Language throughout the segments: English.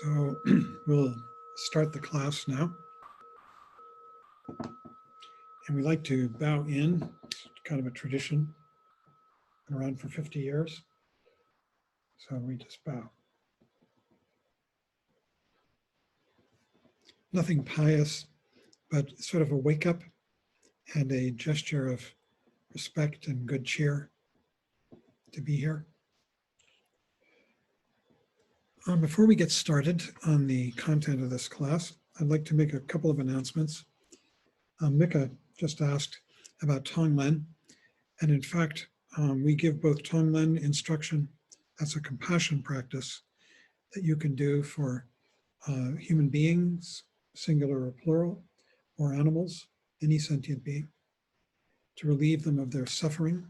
So we'll start the class now. And we like to bow in. It's kind of a tradition. Been around for 50 years. So we just bow. Nothing pious, but sort of a wake up and a gesture of respect and good cheer to be here. Before we get started on the content of this class, I'd like to make a couple of announcements. Mika just asked about Tonglen, and in fact, we give both Tonglen instruction. That's a compassion practice that you can do for human beings, singular or plural, or animals, any sentient being, to relieve them of their suffering.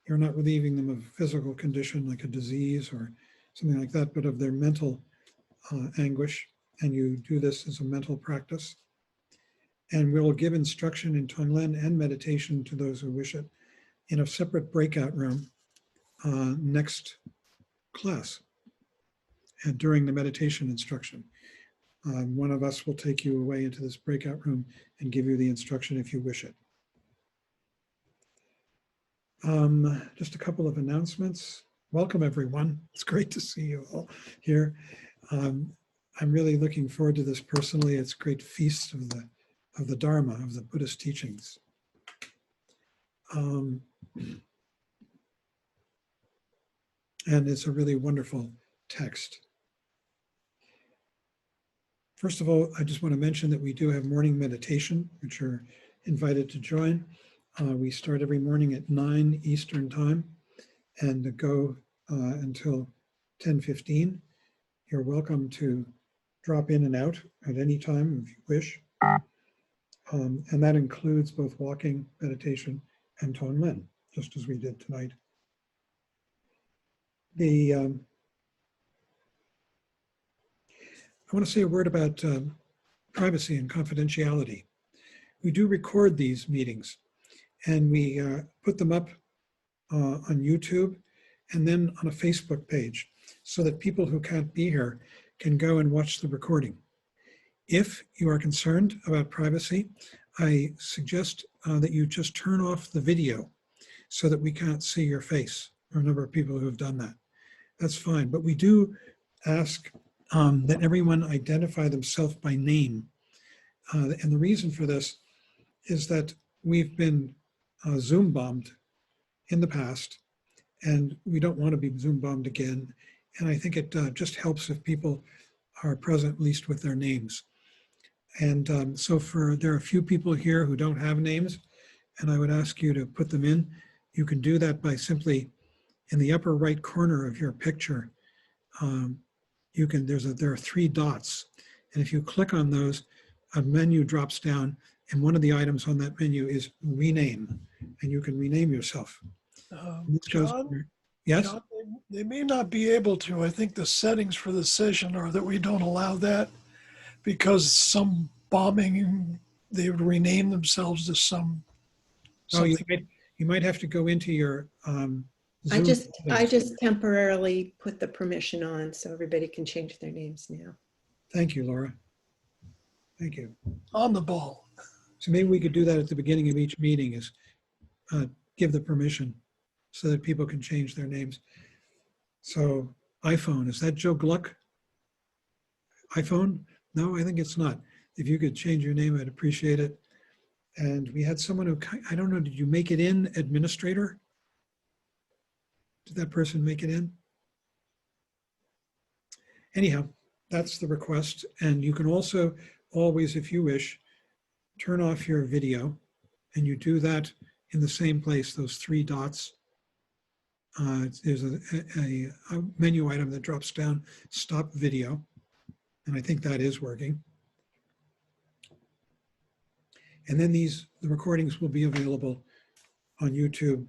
You're not relieving them of a physical condition like a disease or something like that, but of their mental anguish. And you do this as a mental practice. And we'll give instruction in Tonglen and meditation to those who wish it in a separate breakout room next class and during the meditation instruction. One of us will take you away into this breakout room and give you the instruction if you wish it. Just a couple of announcements. Welcome, everyone. It's great to see you all here. I'm really looking forward to this personally. It's a great feast of the Dharma, of the Buddhist teachings. And it's a really wonderful text. First of all, I just want to mention that we do have morning meditation, which you're invited to join. We start every morning at 9 Eastern time and go until 10:15. You're welcome to drop in and out at any time if you wish. And that includes both walking, meditation, and Tonglen, just as we did tonight. I want to say a word about privacy and confidentiality. We do record these meetings, and we put them up on YouTube and then on a Facebook page so that people who can't be here can go and watch the recording. If you are concerned about privacy, I suggest that you just turn off the video so that we can't see your face. There are a number of people who have done that. That's fine, but we do ask that everyone identify themselves by name. And the reason for this is that we've been Zoom bombed in the past, and we don't want to be Zoom bombed again. And I think it just helps if people are present, at least with their names. And so there are a few people here who don't have names, and I would ask you to put them in. You can do that by simply, in the upper right corner of your picture, there are 3 dots. And if you click on those, a menu drops down, and one of the items on that menu is rename, and you can rename yourself. John, yes? John, they may not be able to. I think the settings for the session are that we don't allow that because some bombing, they would rename themselves to something. Oh, you might have to go into your Zoom. I just temporarily put the permission on so everybody can change their names now. Thank you, Laura. Thank you. On the ball. So maybe we could do that at the beginning of each meeting, is give the permission so that people can change their names. So iPhone, is that Joe Gluck? iPhone? No, I think it's not. If you could change your name, I'd appreciate it. And we had someone who, I don't know, did you make it in, administrator? Did that person make it in? Anyhow, that's the request. And you can also always, if you wish, turn off your video, and you do that in the same place, those 3 dots. There's a menu item that drops down, stop video, and I think that is working. And then the recordings will be available on YouTube,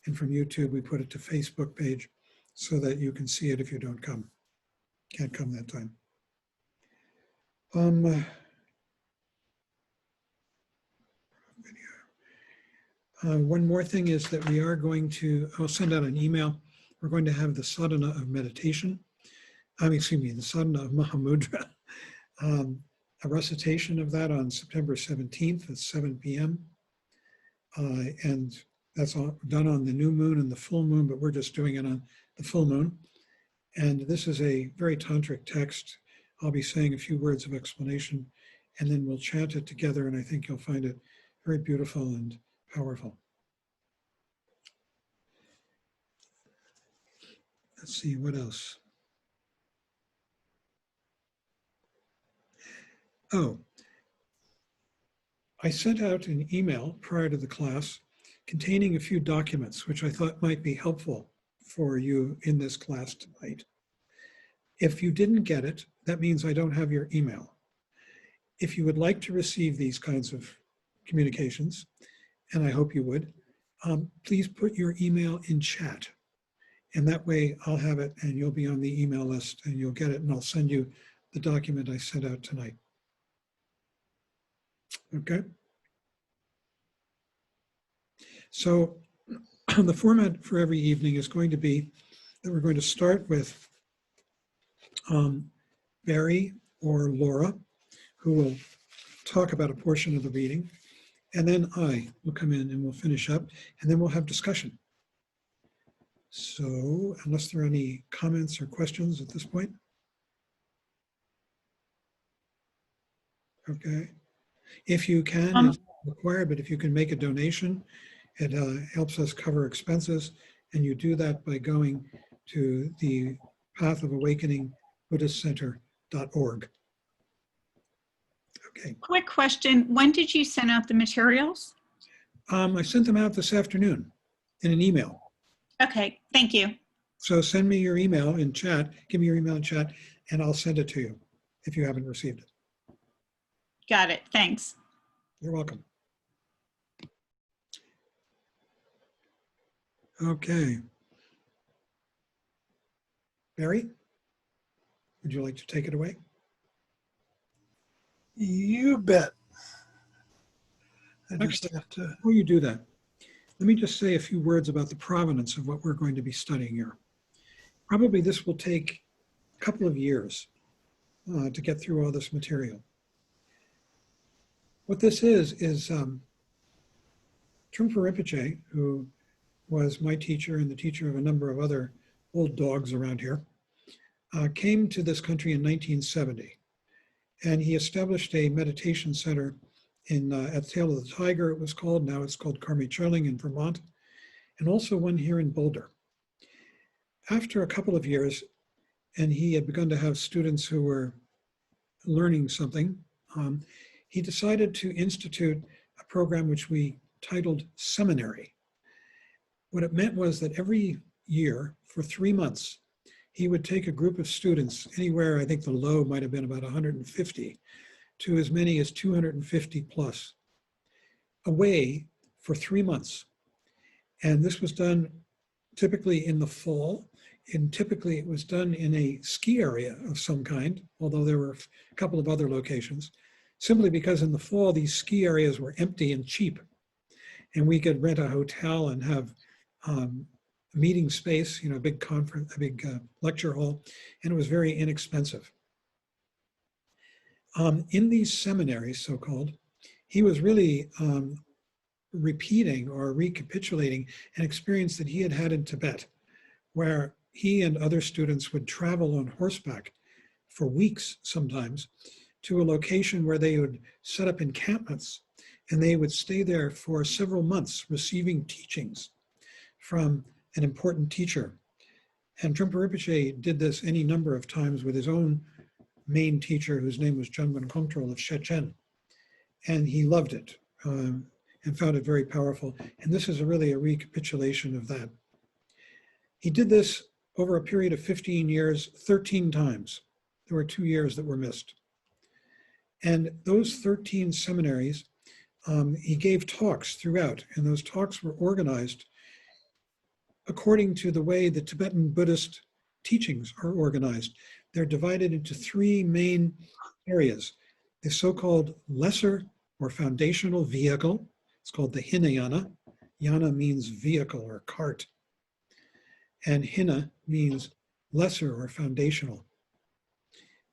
and from YouTube we put it to Facebook page so that you can see it if you can't come that time. One more thing is that we are going to, I'll send out an email. We're going to have the Sadhana of Meditation. excuse me, the Sadhana of Mahamudra. A recitation of that on September 17th at 7 p.m. And that's all done on the new moon and the full moon, but we're just doing it on the full moon. And this is a very tantric text. I'll be saying a few words of explanation, and then we'll chant it together, and I think you'll find it very beautiful and powerful. Let's see, what else? Oh, I sent out an email prior to the class containing a few documents which I thought might be helpful for you in this class tonight. If you didn't get it, that means I don't have your email. If you would like to receive these kinds of communications, and I hope you would, please put your email in chat. And that way I'll have it and you'll be on the email list and you'll get it, and I'll send you the document I sent out tonight. Okay? So the format for every evening is going to be that we're going to start with Barry or Laura, who will talk about a portion of the reading, and then I will come in and we'll finish up, and then we'll have discussion. So unless there are any comments or questions at this point. Okay. If you can, it's not required, but if you can make a donation, it helps us cover expenses, and you do that by going to the Path of Awakening Buddhist Center.org. Okay. Quick question. When did you send out the materials? I sent them out this afternoon in an email. Okay, thank you. So send me your email in chat, give me your email in chat, and I'll send it to you if you haven't received it. Got it, thanks. You're welcome. Okay. Barry, would you like to take it away? You bet. I just Okay. have to. Before you do that, let me just say a few words about the provenance of what we're going to be studying here. Probably this will take a couple of years to get through all this material. What this is Trungpa Rinpoche, who was my teacher and the teacher of a number of other old dogs around here, came to this country in 1970. And he established a meditation center at the Tail of the Tiger, it was called. Now it's called Karmi Churling in Vermont, and also one here in Boulder. After a couple of years, and he had begun to have students who were learning something, he decided to institute a program which we titled Seminary. What it meant was that every year for 3 months, he would take a group of students, anywhere, I think the low might have been about 150, to as many as 250 plus, away for 3 months. And this was done typically in the fall, and typically it was done in a ski area of some kind, although there were a couple of other locations, simply because in the fall, these ski areas were empty and cheap. And we could rent a hotel and have meeting space, a big conference, a big lecture hall, and it was very inexpensive. In these seminaries, so-called, he was really repeating or recapitulating an experience that he had had in Tibet, where he and other students would travel on horseback for weeks sometimes to a location where they would set up encampments, and they would stay there for several months receiving teachings from an important teacher. And Trungpa Rinpoche did this any number of times with his own main teacher, whose name was Ch.1 of Ch.1. And he loved it and found it very powerful. And this is really a recapitulation of that. He did this over a period of 15 years, 13 times. There were 2 years that were missed. And those 13 seminaries, he gave talks throughout, and those talks were organized according to the way the Tibetan Buddhist teachings are organized. They're divided into 3 main areas. The so-called lesser or foundational vehicle, it's called the Hinayana. Yana means vehicle or cart. And Hina means lesser or foundational.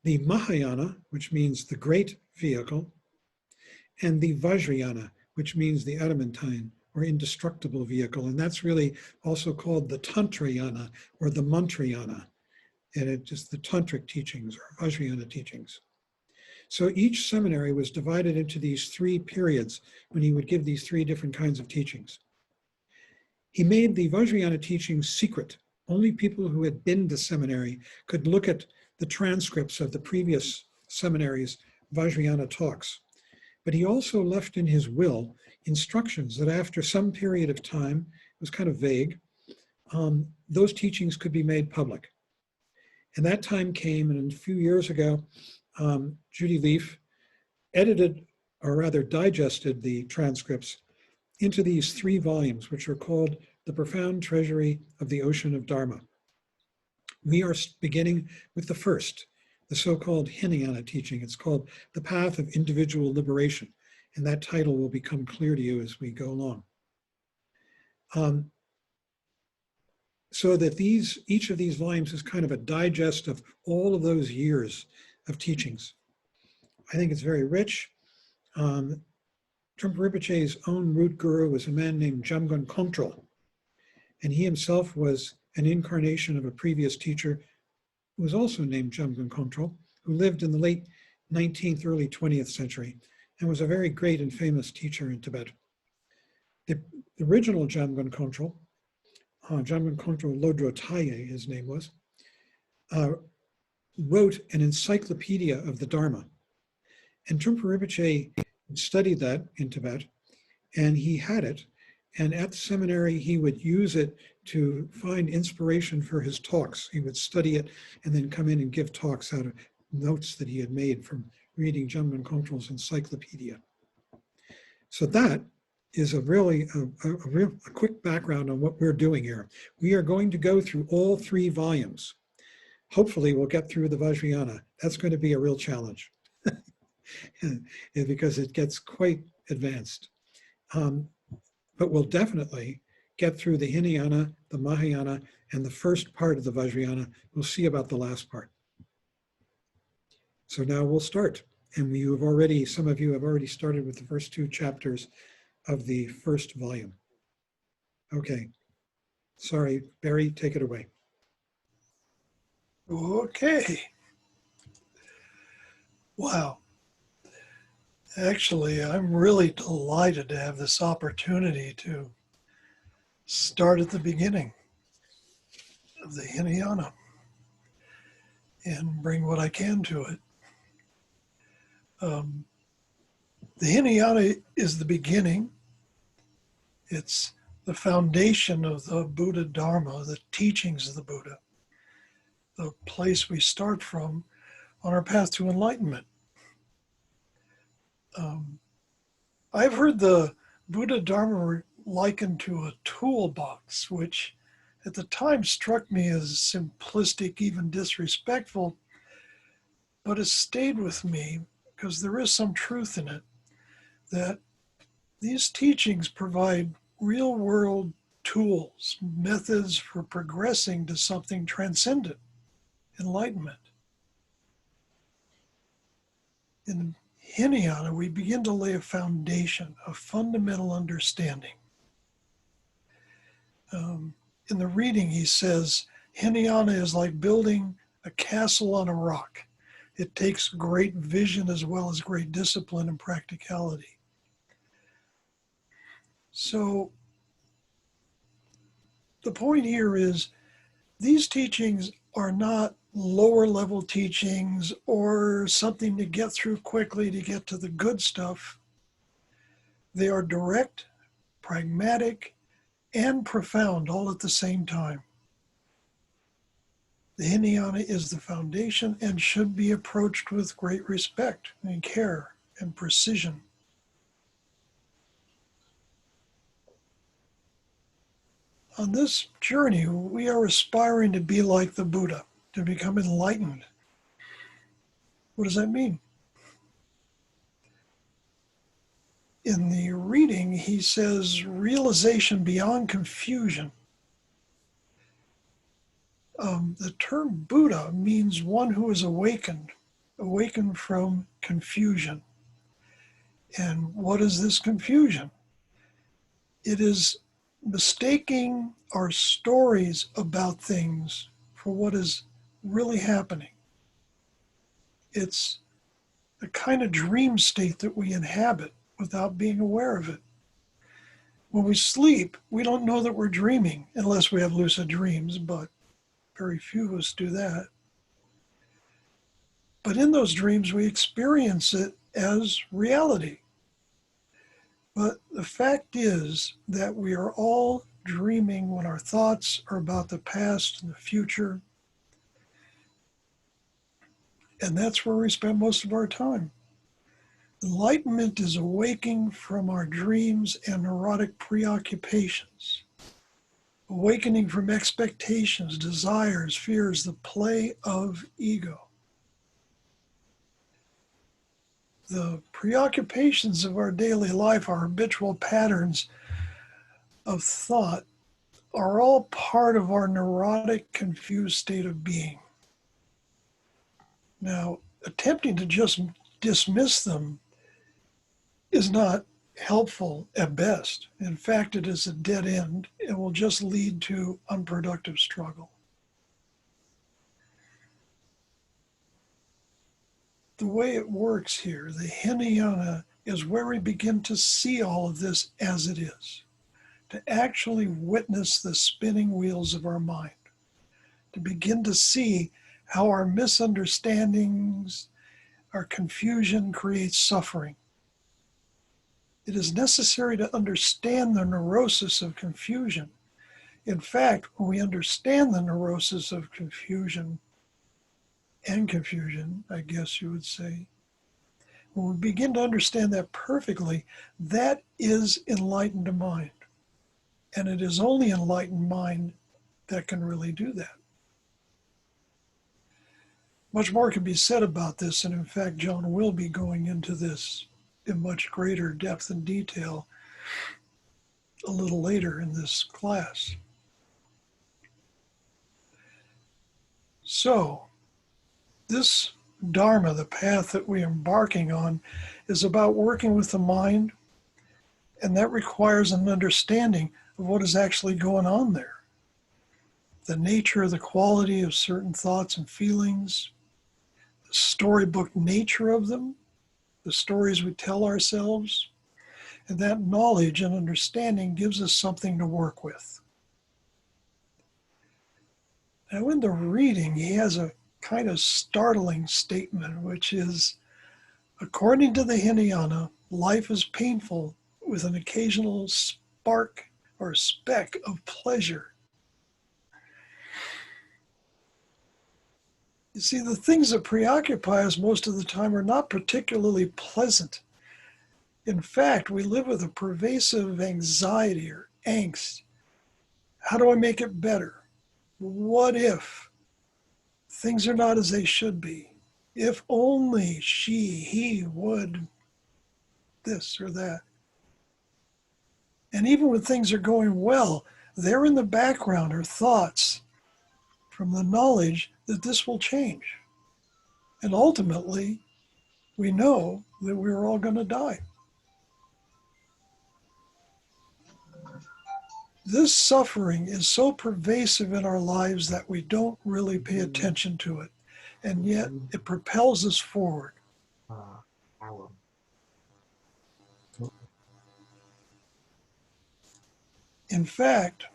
the Mahayana, which means the great vehicle, and the Vajrayana, which means the adamantine or indestructible vehicle. And that's really also called the Tantrayana or the Mantrayana. And it's just the tantric teachings or Vajrayana teachings. So each seminary was divided into these three periods when he would give these three different kinds of teachings. He made the Vajrayana teachings secret. Only people who had been to seminary could look at the transcripts of the previous seminary's Vajrayana talks. But he also left in his will instructions that after some period of time, it was kind of vague, those teachings could be made public. And that time came, and a few years ago, Judy Leaf edited, or rather digested, the transcripts into these three volumes, which are called The Profound Treasury of the Ocean of Dharma. We are beginning with the first, the so-called Hinayana teaching. It's called The Path of Individual Liberation, and that title will become clear to you as we go along. So that each of these volumes is kind of a digest of all of those years of teachings. I think it's very rich. Trungpa Rinpoche's own root guru was a man named Jamgon Kongtrul, and he himself was an incarnation of a previous teacher who was also named Jamgon Kongtrul, who lived in the late 19th, early 20th century, and was a very great and famous teacher in Tibet. The original Jamgon Kongtrul, Jamgon Kongtrul Lodro Taye, his name was, wrote an encyclopedia of the Dharma. And Trungpa Rinpoche studied that in Tibet, and he had it. And at the seminary, he would use it to find inspiration for his talks. He would study it and then come in and give talks out of notes that he had made from reading Jamgon Kongtrul's encyclopedia. So that is a quick background on what we're doing here. We are going to go through all three volumes. Hopefully we'll get through the Vajrayana. That's going to be a real challenge because it gets quite advanced. But we'll definitely get through the Hinayana, the Mahayana, and the first part of the Vajrayana. We'll see about the last part. So now we'll start. And some of you have already started with the first two chapters of the first volume. Okay. Sorry, Barry, take it away. Okay. Wow. Actually, I'm really delighted to have this opportunity to start at the beginning of the Hinayana and bring what I can to it. The Hinayana is the beginning. It's the foundation of the Buddha Dharma, the teachings of the Buddha, the place we start from on our path to enlightenment. I've heard the Buddha Dharma likened to a toolbox, which at the time struck me as simplistic, even disrespectful, but has stayed with me because there is some truth in it, that these teachings provide real-world tools, methods for progressing to something transcendent, enlightenment. In Hinayana, we begin to lay a foundation, a fundamental understanding. In the reading, he says, Hinayana is like building a castle on a rock. It takes great vision as well as great discipline and practicality. So the point here is these teachings are not lower level teachings or something to get through quickly to get to the good stuff. They are direct, pragmatic, and profound all at the same time. The Hinayana is the foundation and should be approached with great respect and care and precision. On this journey, we are aspiring to be like the Buddha, to become enlightened. What does that mean? In the reading, he says, realization beyond confusion. The term Buddha means one who is awakened awaken from confusion. And what is this confusion? It is mistaking our stories about things for what is really happening. It's a kind of dream state that we inhabit without being aware of it. When we sleep, we don't know that we're dreaming unless we have lucid dreams, but very few of us do that. But in those dreams, we experience it as reality. But the fact is that we are all dreaming when our thoughts are about the past and the future. And that's where we spend most of our time. Enlightenment is awaking from our dreams and neurotic preoccupations, awakening from expectations, desires, fears, the play of ego. The preoccupations of our daily life, our habitual patterns of thought, are all part of our neurotic, confused state of being. Now, attempting to just dismiss them is not helpful at best. In fact, it is a dead end and will just lead to unproductive struggle. The way it works here, the Hinayana, is where we begin to see all of this as it is, to actually witness the spinning wheels of our mind, to begin to see how our misunderstandings, our confusion creates suffering. It is necessary to understand the neurosis of confusion. In fact, when we understand the neurosis of confusion, I guess you would say, when we begin to understand that perfectly, that is enlightened mind. And it is only enlightened mind that can really do that. Much more can be said about this, and in fact, John will be going into this in much greater depth and detail a little later in this class. So, this Dharma, the path that we are embarking on, is about working with the mind, and that requires an understanding of what is actually going on there. The nature, the quality of certain thoughts and feelings, the storybook nature of them, the stories we tell ourselves, and that knowledge and understanding gives us something to work with. Now in the reading, he has a kind of startling statement, which is, according to the Hinayana, life is painful with an occasional spark or speck of pleasure. You see, the things that preoccupy us most of the time are not particularly pleasant. In fact, we live with a pervasive anxiety or angst. How do I make it better? What if things are not as they should be? If only he would this or that. And even when things are going well, there in the background are thoughts from the knowledge that this will change. And ultimately, we know that we're all going to die. This suffering is so pervasive in our lives that we don't really pay attention to it. And yet it propels us forward. In fact,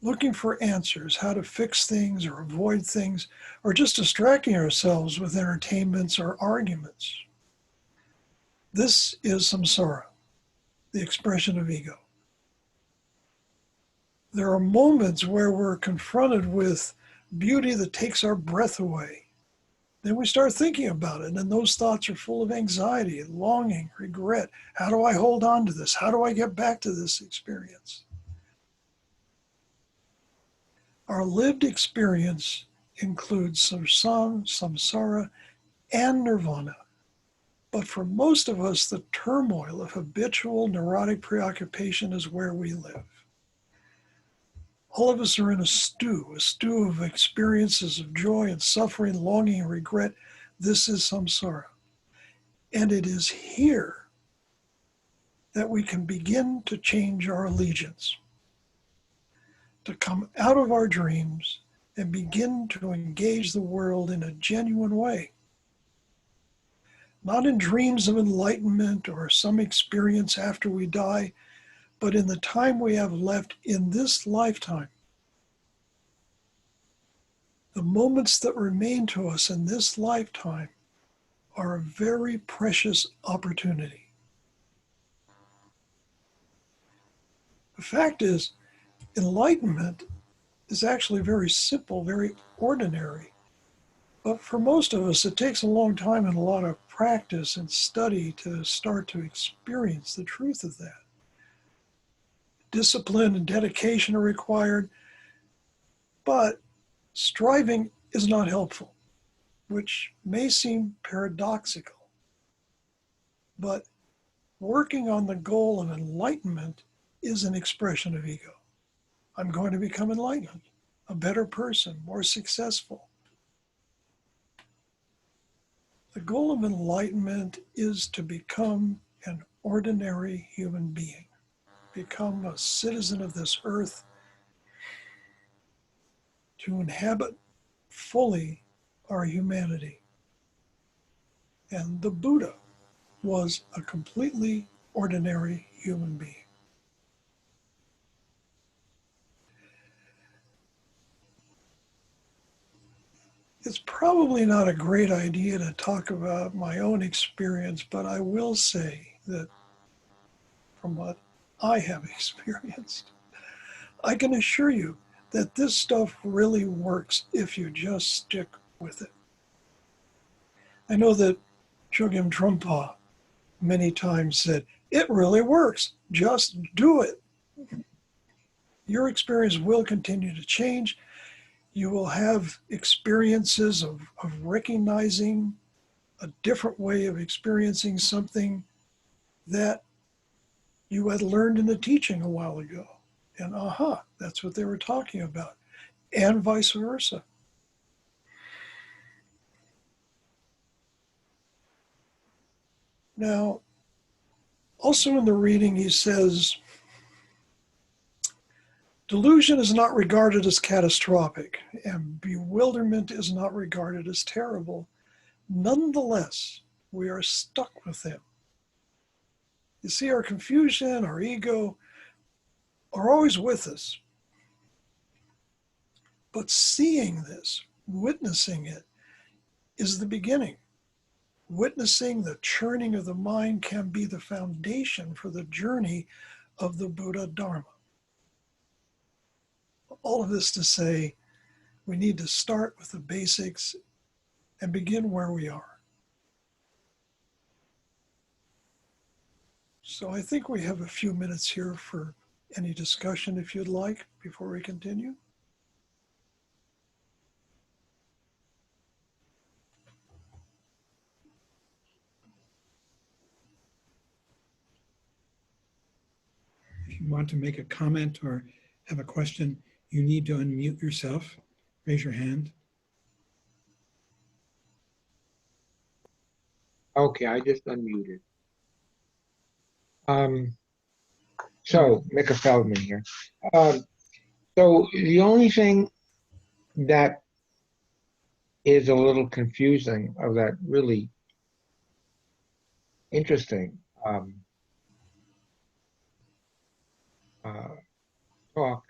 looking for answers, how to fix things or avoid things, or just distracting ourselves with entertainments or arguments. This is samsara, the expression of ego. There are moments where we're confronted with beauty that takes our breath away. Then we start thinking about it, and those thoughts are full of anxiety, longing, regret. How do I hold on to this? How do I get back to this experience? Our lived experience includes samsara, and nirvana. But for most of us, the turmoil of habitual neurotic preoccupation is where we live. All of us are in a stew of experiences of joy and suffering, longing and regret. This is samsara. And it is here that we can begin to change our allegiance, to come out of our dreams and begin to engage the world in a genuine way. Not in dreams of enlightenment or some experience after we die, but in the time we have left in this lifetime. The moments that remain to us in this lifetime are a very precious opportunity. The fact is, enlightenment is actually very simple, very ordinary. But for most of us, it takes a long time and a lot of practice and study to start to experience the truth of that. Discipline and dedication are required, but striving is not helpful, which may seem paradoxical. But working on the goal of enlightenment is an expression of ego. I'm going to become enlightened, a better person, more successful. The goal of enlightenment is to become an ordinary human being, become a citizen of this earth, to inhabit fully our humanity. And the Buddha was a completely ordinary human being. It's probably not a great idea to talk about my own experience, but I will say that from what I have experienced, I can assure you that this stuff really works if you just stick with it. I know that Chogyam-trungpa many times said, it really works, just do it. Your experience will continue to change. You will have experiences of recognizing a different way of experiencing something that you had learned in the teaching a while ago. And that's what they were talking about. And vice versa. Now, also in the reading, he says, delusion is not regarded as catastrophic, and bewilderment is not regarded as terrible. Nonetheless, we are stuck with them. You see, our confusion, our ego are always with us. But seeing this, witnessing it, is the beginning. Witnessing the churning of the mind can be the foundation for the journey of the Buddha Dharma. All of this to say, we need to start with the basics and begin where we are. So I think we have a few minutes here for any discussion if you'd like before we continue. If you want to make a comment or have a question, you need to unmute yourself. Raise your hand. Okay, I just unmuted. So, Micah Feldman here. So the only thing that is a little confusing of that really interesting talk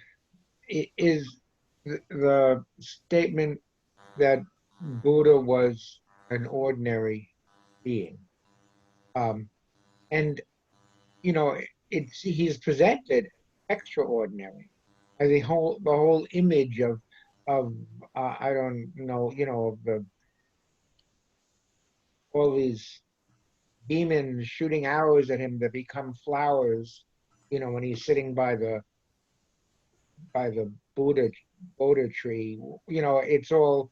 is the statement that Buddha was an ordinary being. And, you know, he's presented extraordinary. And the whole image of I don't know, you know, of all these demons shooting arrows at him that become flowers, you know, when he's sitting by the Buddha tree, you know, it's all,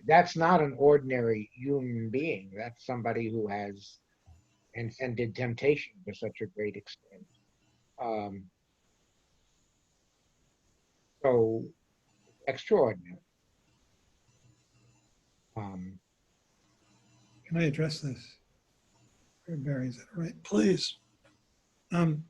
that's not an ordinary human being. That's somebody who has transcended temptation to such a great extent. so extraordinary. Can I address this? Barry, is that all right? Please. Um,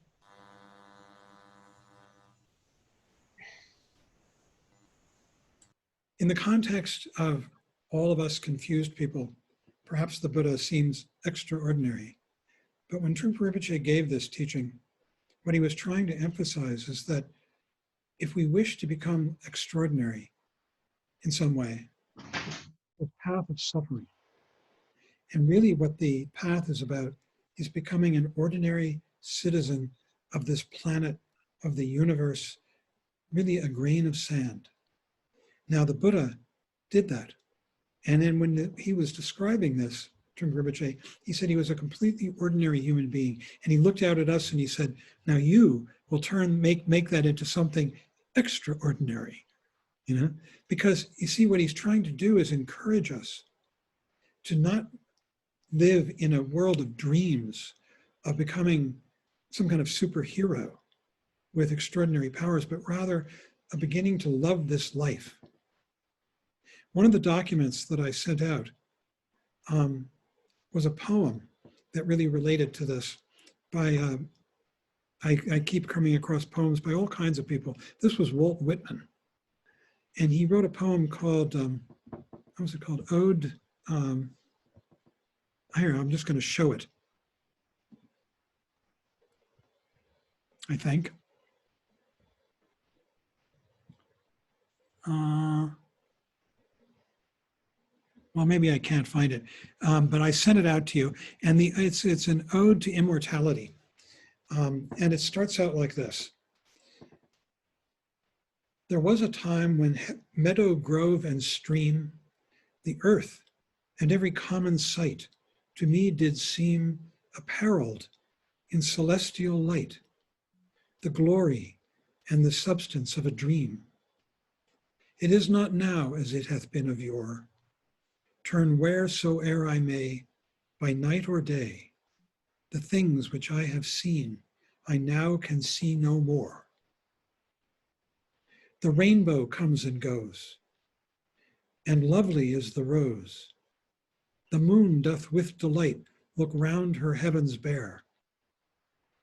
in the context of all of us confused people, perhaps the Buddha seems extraordinary. But when Trungpa Rinpoche gave this teaching, what he was trying to emphasize is that if we wish to become extraordinary in some way, the path of suffering. And really what the path is about is becoming an ordinary citizen of this planet, of the universe, really a grain of sand. Now the Buddha did that. And then when he was describing this, Trungpa Rinpoche, he said he was a completely ordinary human being. And he looked out at us and he said, now you will make that into something extraordinary, you know? Because you see, what he's trying to do is encourage us to not live in a world of dreams of becoming some kind of superhero with extraordinary powers, but rather of beginning to love this life. One of the documents that I sent out was a poem that really related to this by, I keep coming across poems by all kinds of people. This was Walt Whitman. And he wrote a poem called, what was it called? Ode, here, I'm just going to show it, I think. Well, maybe I can't find it, but I sent it out to you. And it's an ode to immortality. And it starts out like this. There was a time when meadow, grove, and stream, the earth, and every common sight, to me did seem apparelled in celestial light, the glory and the substance of a dream. It is not now as it hath been of yore. Turn wheresoe'er I may, by night or day, the things which I have seen, I now can see no more. The rainbow comes and goes, and lovely is the rose. The moon doth with delight look round her heavens bare.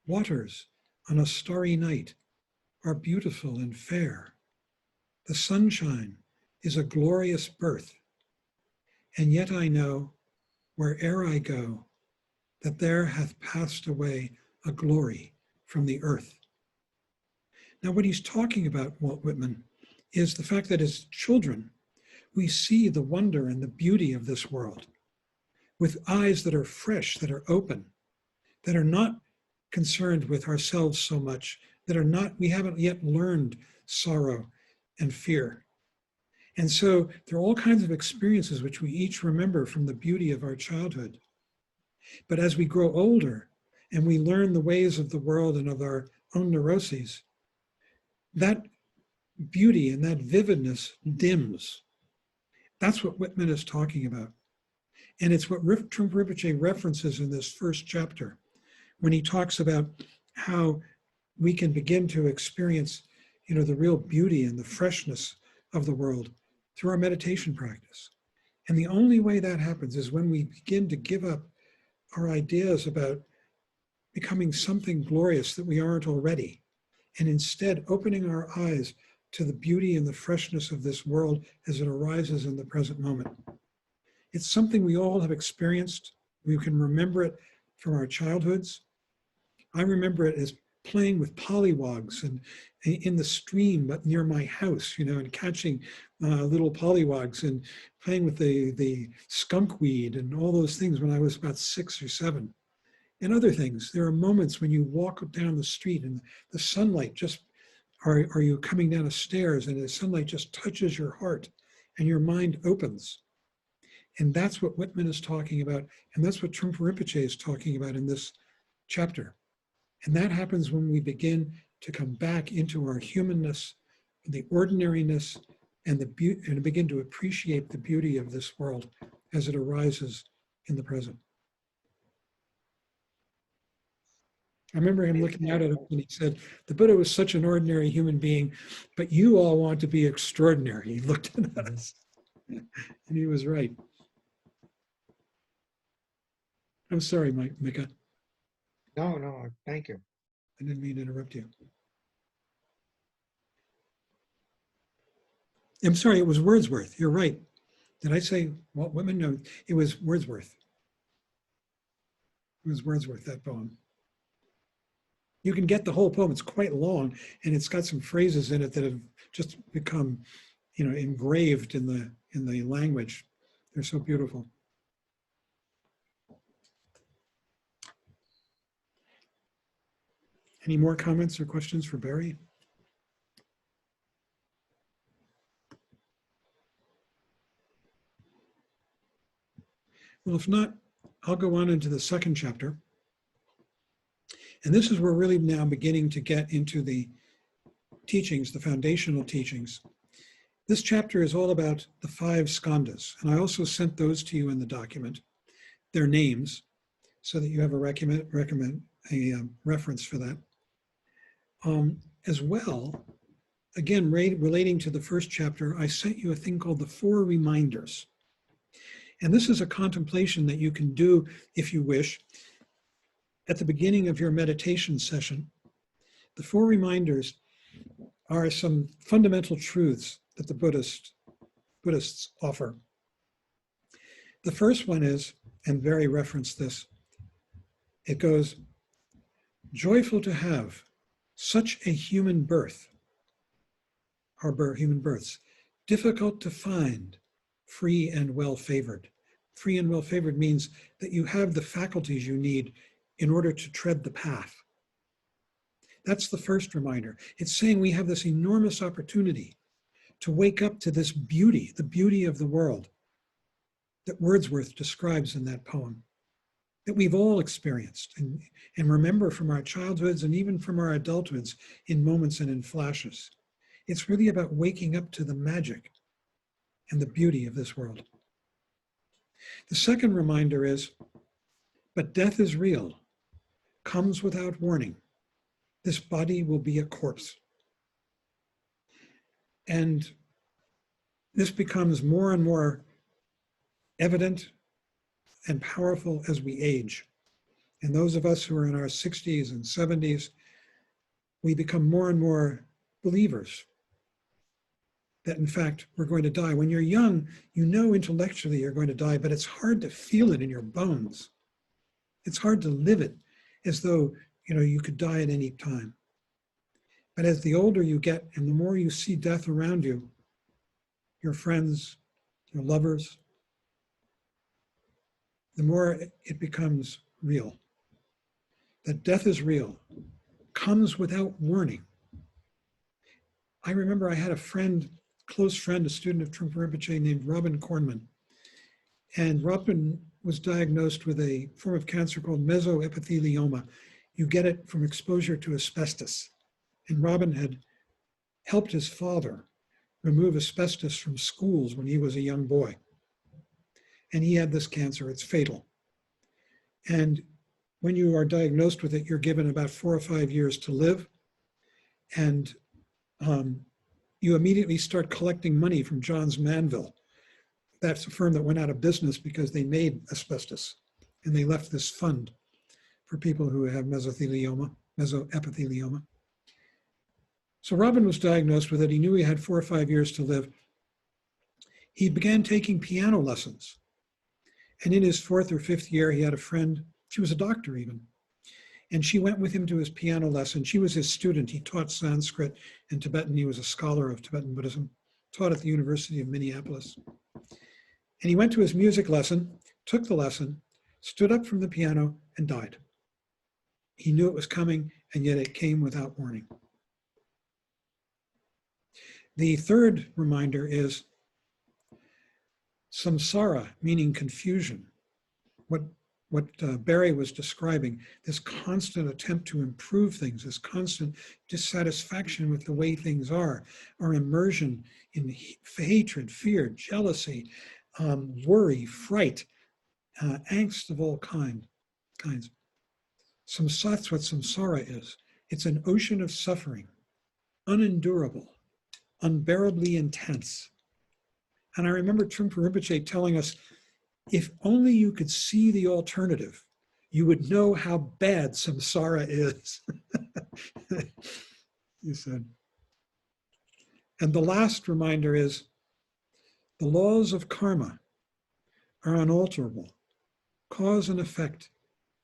Waters on a starry night are beautiful and fair. The sunshine is a glorious birth, and yet I know, where'er I go, that there hath passed away a glory from the earth. Now, what he's talking about, Walt Whitman, is the fact that as children, we see the wonder and the beauty of this world with eyes that are fresh, that are open, that are not concerned with ourselves so much, that are not, we haven't yet learned sorrow and fear. And so there are all kinds of experiences which we each remember from the beauty of our childhood. But as we grow older and we learn the ways of the world and of our own neuroses, that beauty and that vividness dims. That's what Whitman is talking about. And it's what Trungpa Rinpoche references in this first chapter when he talks about how we can begin to experience, the real beauty and the freshness of the world through our meditation practice. And the only way that happens is when we begin to give up our ideas about becoming something glorious that we aren't already, and instead opening our eyes to the beauty and the freshness of this world as it arises in the present moment. It's something we all have experienced. We can remember it from our childhoods. I remember it as playing with pollywogs and in the stream but near my house, and catching little pollywogs and playing with the skunk weed and all those things when I was about 6 or 7. And other things. There are moments when you walk down the street and the sunlight just, are you coming down the stairs and the sunlight just touches your heart and your mind opens. And that's what Whitman is talking about. And that's what Trungpa Rinpoche is talking about in this chapter. And that happens when we begin to come back into our humanness, the ordinariness, and the beauty, and begin to appreciate the beauty of this world as it arises in the present. I remember him looking out at us and he said, the Buddha was such an ordinary human being, but you all want to be extraordinary. He looked at us and he was right. I'm sorry, Micah. No, thank you. I didn't mean to interrupt you. I'm sorry, it was Wordsworth. You're right. Did I say Walt Whitman? No, it was Wordsworth. It was Wordsworth, that poem. You can get the whole poem. It's quite long, and it's got some phrases in it that have just become, engraved in the language. They're so beautiful. Any more comments or questions for Barry? Well, if not, I'll go on into the second chapter. And this is where we're really now beginning to get into the teachings, the foundational teachings. This chapter is all about the Five Skondas. And I also sent those to you in the document, their names, so that you have a reference for that. As well, again, relating to the first chapter, I sent you a thing called the Four Reminders. And this is a contemplation that you can do, if you wish, at the beginning of your meditation session. The Four Reminders are some fundamental truths that the Buddhists offer. The first one is, and Barry referenced this, it goes, joyful to have such a human birth, human births, difficult to find, free and well-favored. Free and well-favored means that you have the faculties you need in order to tread the path. That's the first reminder. It's saying we have this enormous opportunity to wake up to this beauty, the beauty of the world that Wordsworth describes in that poem, that we've all experienced and remember from our childhoods and even from our adulthoods in moments and in flashes. It's really about waking up to the magic and the beauty of this world. The second reminder is, but death is real, comes without warning. This body will be a corpse. And this becomes more and more evident and powerful as we age. And those of us who are in our 60s and 70s, we become more and more believers that in fact we're going to die. When you're young, you know intellectually you're going to die, but it's hard to feel it in your bones. It's hard to live it as though you could die at any time. But as the older you get and the more you see death around you, your friends, your lovers, the more it becomes real. That death is real, comes without warning. I remember I had a friend, close friend, a student of Trungpa Rinpoche named Robin Kornman. And Robin was diagnosed with a form of cancer called mesoepithelioma. You get it from exposure to asbestos. And Robin had helped his father remove asbestos from schools when he was a young boy. And he had this cancer, it's fatal. And when you are diagnosed with it, you're given about 4 or 5 years to live. And you immediately start collecting money from Johns Manville. That's a firm that went out of business because they made asbestos. And they left this fund for people who have mesoepithelioma. So Robin was diagnosed with it. He knew he had 4 or 5 years to live. He began taking piano lessons. And in his 4th or 5th year, he had a friend, she was a doctor even, and she went with him to his piano lesson. She was his student. He taught Sanskrit and Tibetan. He was a scholar of Tibetan Buddhism, taught at the University of Minneapolis. And he went to his music lesson, took the lesson, stood up from the piano, and died. He knew it was coming, and yet it came without warning. The third reminder is samsara, meaning confusion. What Barry was describing, this constant attempt to improve things, this constant dissatisfaction with the way things are, our immersion in hatred, fear, jealousy, worry, fright, angst of all kinds. That's what samsara is. It's an ocean of suffering, unendurable, unbearably intense. And I remember Trungpa Rinpoche telling us, if only you could see the alternative, you would know how bad samsara is. He said. And the last reminder is, the laws of karma are unalterable. Cause and effect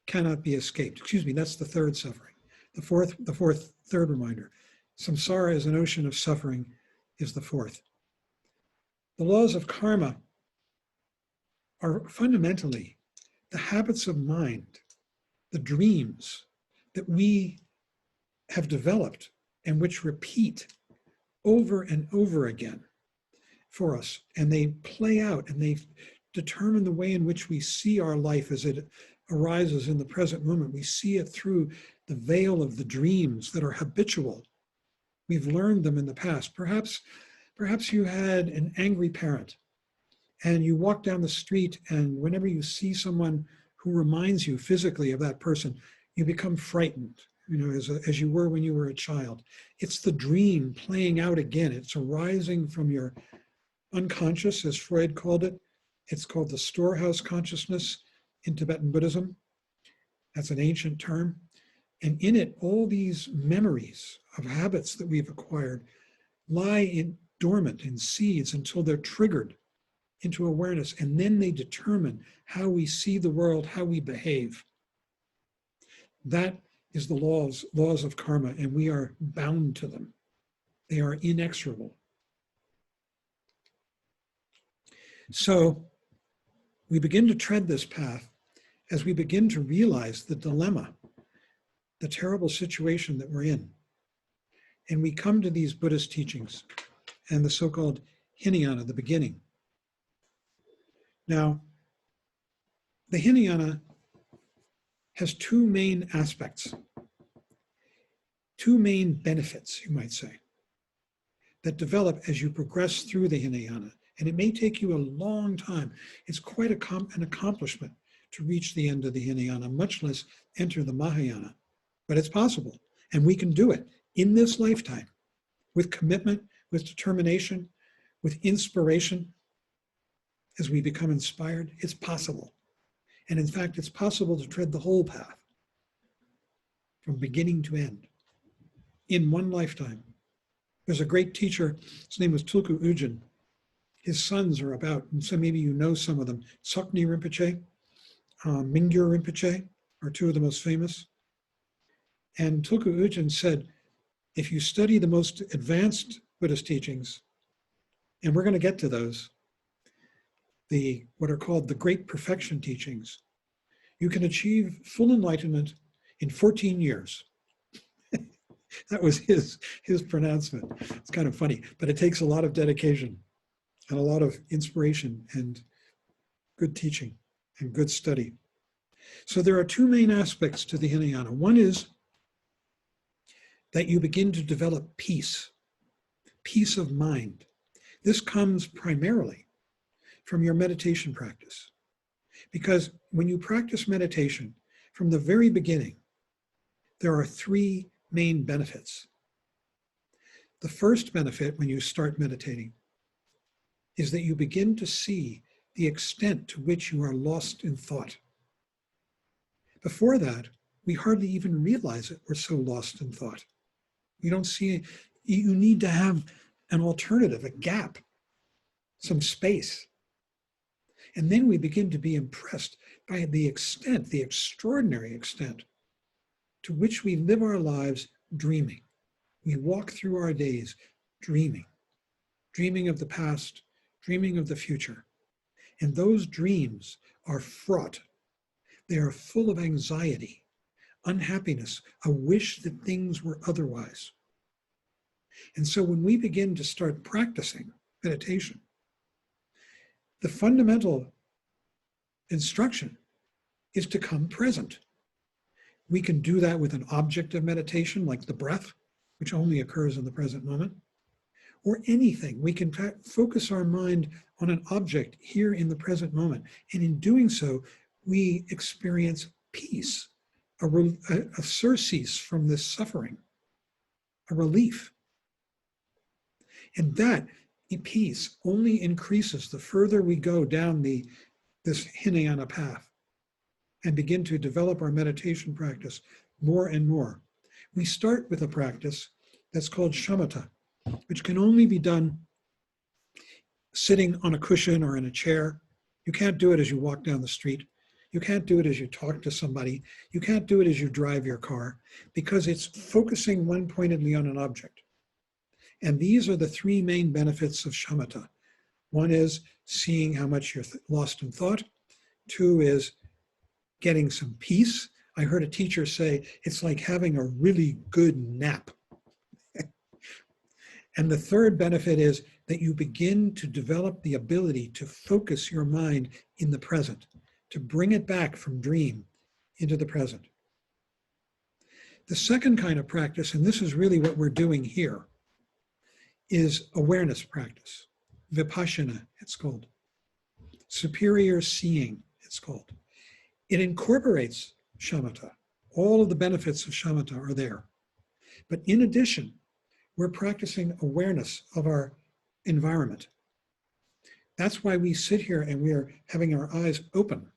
cannot be escaped. Excuse me, that's the third suffering. The third reminder. Samsara is an ocean of suffering is the fourth. The laws of karma are fundamentally the habits of mind, the dreams that we have developed and which repeat over and over again for us. And they play out and they determine the way in which we see our life as it arises in the present moment. We see it through the veil of the dreams that are habitual. We've learned them in the past. Perhaps you had an angry parent and you walk down the street, and whenever you see someone who reminds you physically of that person, you become frightened, as you were when you were a child. It's the dream playing out again. It's arising from your unconscious, as Freud called it. It's called the Storehouse Consciousness in Tibetan Buddhism. That's an ancient term. And in it, all these memories of habits that we've acquired lie dormant in seeds until they're triggered into awareness. And then they determine how we see the world, how we behave. That is the laws of karma, and we are bound to them. They are inexorable. So we begin to tread this path as we begin to realize the dilemma, the terrible situation that we're in. And we come to these Buddhist teachings and the so-called Hinayana, the beginning. Now, the Hinayana has two main aspects, two main benefits, you might say, that develop as you progress through the Hinayana. And it may take you a long time. It's quite an accomplishment to reach the end of the Hinayana, much less enter the Mahayana. But it's possible, and we can do it in this lifetime with commitment, with determination, with inspiration. As we become inspired, it's possible. And in fact, it's possible to tread the whole path from beginning to end in one lifetime. There's a great teacher, his name was Tulku Ujin. His sons are about, and so maybe you know some of them, Tsoknyi Rinpoche, Mingyur Rinpoche are two of the most famous. And Tulku Ujin said, if you study the most advanced Buddhist teachings, and we're going to get to those, what are called the Great Perfection teachings, you can achieve full enlightenment in 14 years. That was his pronouncement. It's kind of funny, but it takes a lot of dedication and a lot of inspiration and good teaching and good study. So there are two main aspects to the Hinayana. One is that you begin to develop peace of mind. This comes primarily from your meditation practice. Because when you practice meditation, from the very beginning, there are three main benefits. The first benefit when you start meditating is that you begin to see the extent to which you are lost in thought. Before that, we hardly even realize it. We're so lost in thought. We don't see it. You need to have an alternative, a gap, some space. And then we begin to be impressed by the extent, the extraordinary extent to which we live our lives dreaming. We walk through our days dreaming of the past, dreaming of the future. And those dreams are fraught. They are full of anxiety, unhappiness, a wish that things were otherwise. And so when we begin to start practicing meditation, the fundamental instruction is to come present. We can do that with an object of meditation, like the breath, which only occurs in the present moment, or anything. We can focus our mind on an object here in the present moment. And in doing so, we experience peace, a surcease from this suffering, a relief. And that peace only increases the further we go down this Hinayana path and begin to develop our meditation practice more and more. We start with a practice that's called Shamatha, which can only be done sitting on a cushion or in a chair. You can't do it as you walk down the street. You can't do it as you talk to somebody. You can't do it as you drive your car, because it's focusing one-pointedly on an object. And these are the three main benefits of shamatha. One is seeing how much you're lost in thought. Two is getting some peace. I heard a teacher say it's like having a really good nap. And the third benefit is that you begin to develop the ability to focus your mind in the present, to bring it back from dream into the present. The second kind of practice, and this is really what we're doing here, is awareness practice. Vipassana, it's called. Superior seeing, it's called. It incorporates shamatha. All of the benefits of shamatha are there. But in addition, we're practicing awareness of our environment. That's why we sit here and we're having our eyes open,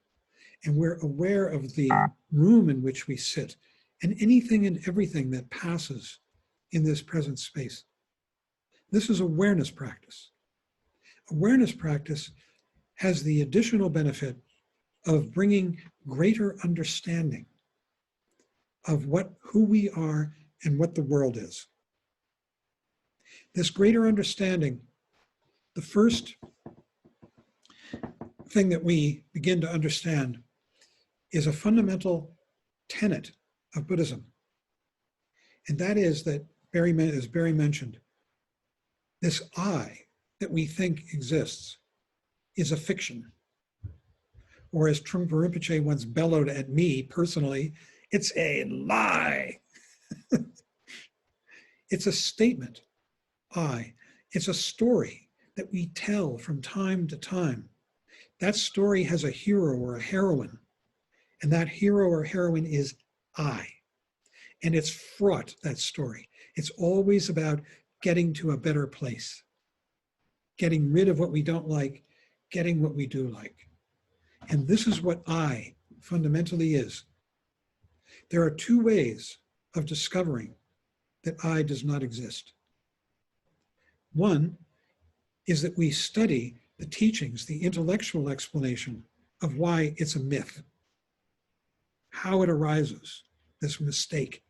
and we're aware of the room in which we sit and anything and everything that passes in this present space. This is awareness practice. Awareness practice has the additional benefit of bringing greater understanding of who we are and what the world is. This greater understanding, the first thing that we begin to understand is a fundamental tenet of Buddhism. And that is that, as Barry mentioned, this I that we think exists is a fiction. Or as Trungpa Rinpoche once bellowed at me personally, it's a lie. It's a statement, I. It's a story that we tell from time to time. That story has a hero or a heroine, and that hero or heroine is I. And it's fraught, that story. It's always about getting to a better place, getting rid of what we don't like, getting what we do like. And this is what I fundamentally is. There are two ways of discovering that I does not exist. One is that we study the teachings, the intellectual explanation of why it's a myth, how it arises, this mistake.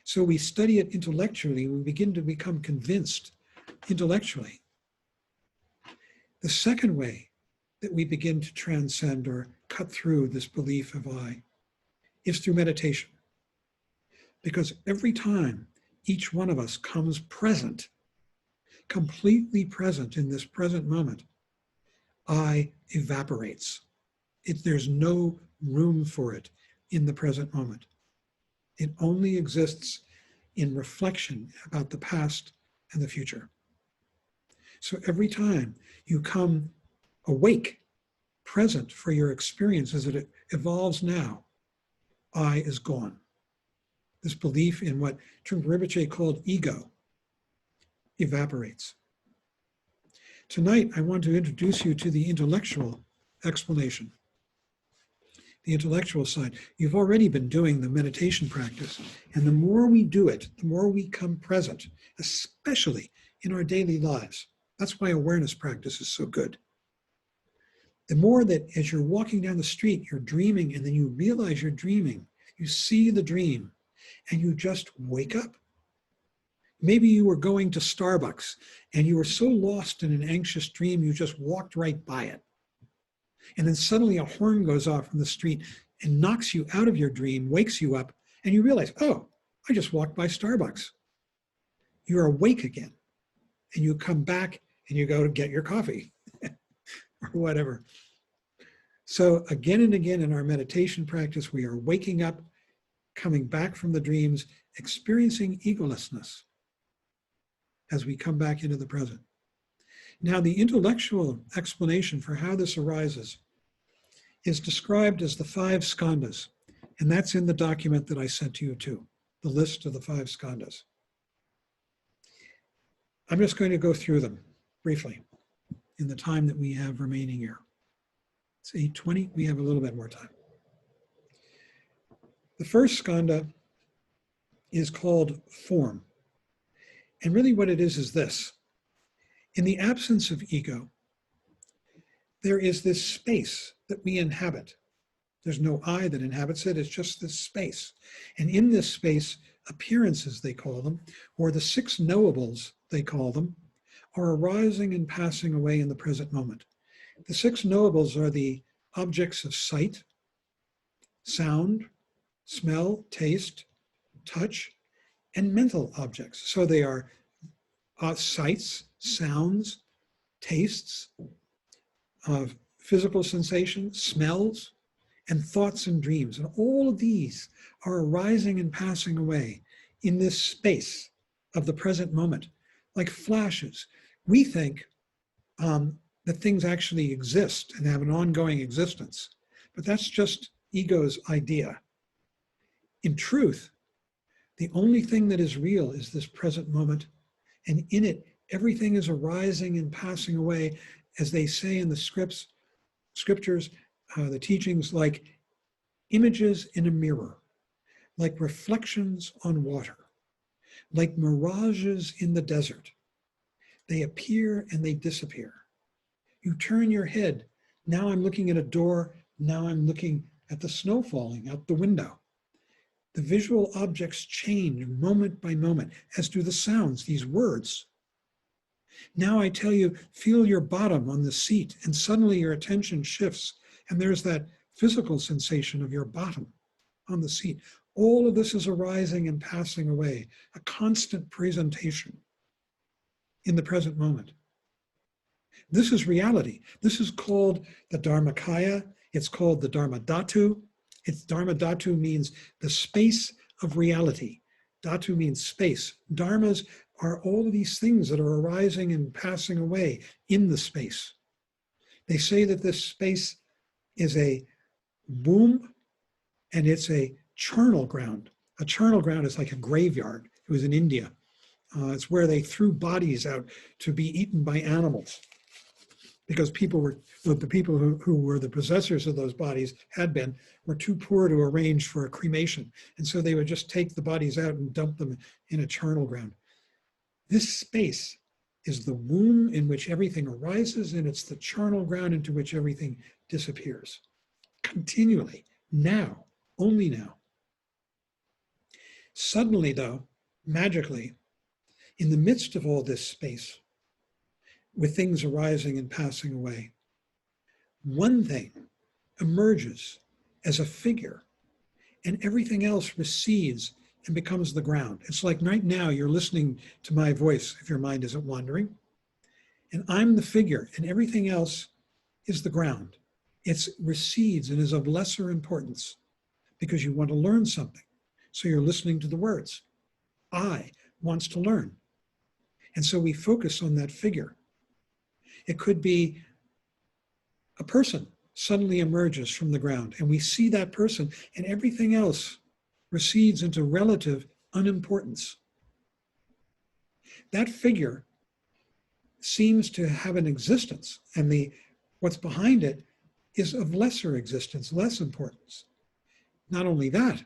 So we study it intellectually, we begin to become convinced intellectually. The second way that we begin to transcend or cut through this belief of I is through meditation. Because every time each one of us comes present, completely present in this present moment, I evaporates. There's no room for it in the present moment. It only exists in reflection about the past and the future. So every time you come awake, present for your experience as it evolves now, I is gone. This belief in what Trungpa Rinpoche called ego evaporates. Tonight, I want to introduce you to the intellectual explanation. The intellectual side. You've already been doing the meditation practice, and the more we do it, the more we come present, especially in our daily lives. That's why awareness practice is so good. The more that as you're walking down the street, you're dreaming, and then you realize you're dreaming, you see the dream, and you just wake up. Maybe you were going to Starbucks, and you were so lost in an anxious dream, you just walked right by it. And then suddenly a horn goes off from the street and knocks you out of your dream, wakes you up, and you realize, oh, I just walked by Starbucks. You're awake again, and you come back and you go to get your coffee or whatever. So again and again in our meditation practice, we are waking up, coming back from the dreams, experiencing egolessness as we come back into the present. Now, the intellectual explanation for how this arises is described as the Five Skondas. And that's in the document that I sent to you too, the list of the 5 Skondas. I'm just going to go through them briefly in the time that we have remaining here. It's 8:20, we have a little bit more time. The first skanda is called form. And really what it is this. In the absence of ego, there is this space that we inhabit. There's no I that inhabits it, it's just this space. And in this space, appearances, they call them, or the 6 knowables, they call them, are arising and passing away in the present moment. The 6 knowables are the objects of sight, sound, smell, taste, touch, and mental objects. So they are sights, sounds, tastes, physical sensations, smells, and thoughts and dreams. And all of these are arising and passing away in this space of the present moment, like flashes. We think that things actually exist and have an ongoing existence, but that's just ego's idea. In truth, the only thing that is real is this present moment, and in it, everything is arising and passing away, as they say in the scriptures, the teachings, like images in a mirror, like reflections on water, like mirages in the desert. They appear and they disappear. You turn your head, now I'm looking at a door, now I'm looking at the snow falling out the window. The visual objects change moment by moment, as do the sounds, these words. Now I tell you, feel your bottom on the seat, and suddenly your attention shifts, and there's that physical sensation of your bottom on the seat. All of this is arising and passing away, a constant presentation in the present moment. This is reality. This is called the Dharmakaya. It's called the Dharma Dhatu. Dharma Dhatu means the space of reality. Dhatu means space. Dharmas are all of these things that are arising and passing away in the space. They say that this space is a womb and it's a charnel ground. A charnel ground is like a graveyard. It was in India. It's where they threw bodies out to be eaten by animals, because the people who were the possessors of those bodies were too poor to arrange for a cremation. And so they would just take the bodies out and dump them in a charnel ground. This space is the womb in which everything arises, and it's the charnel ground into which everything disappears. Continually, now, only now. Suddenly though, magically, in the midst of all this space, with things arising and passing away, one thing emerges as a figure, and everything else recedes and becomes the ground. It's like right now you're listening to my voice, if your mind isn't wandering, and I'm the figure, and everything else is the ground. It recedes and is of lesser importance because you want to learn something. So you're listening to the words. I wants to learn. And so we focus on that figure. It could be a person suddenly emerges from the ground, and we see that person, and everything else recedes into relative unimportance. That figure seems to have an existence, and what's behind it is of lesser existence, less importance. Not only that,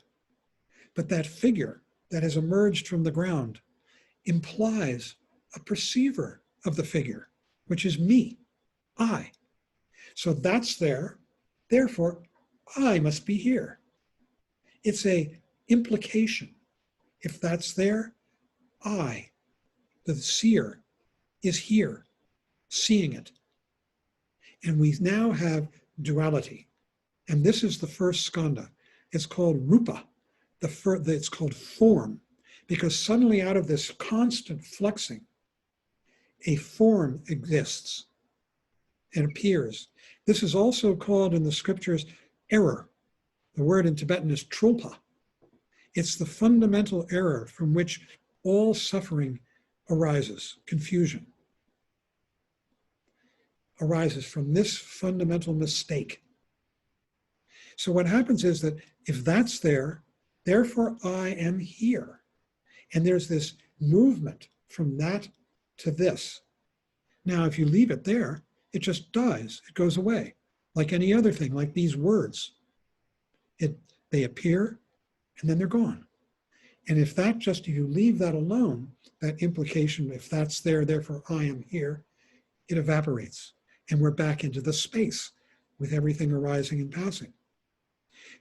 but that figure that has emerged from the ground implies a perceiver of the figure, which is me, I. So that's there, therefore I must be here. It's a implication. If that's there, I, the seer, is here, seeing it. And we now have duality. And this is the first skanda. It's called rupa. It's called form, because suddenly out of this constant flexing, a form exists and appears. This is also called in the scriptures error. The word in Tibetan is trungpa. It's the fundamental error from which all suffering arises, confusion arises from this fundamental mistake. So what happens is that If that's there, therefore I am here. And there's this movement from that to this. Now, if you leave it there, it just dies. It goes away, like any other thing, like these words. They appear, and then they're gone. And if you leave that alone, that implication, if that's there, therefore I am here, it evaporates. And we're back into the space with everything arising and passing.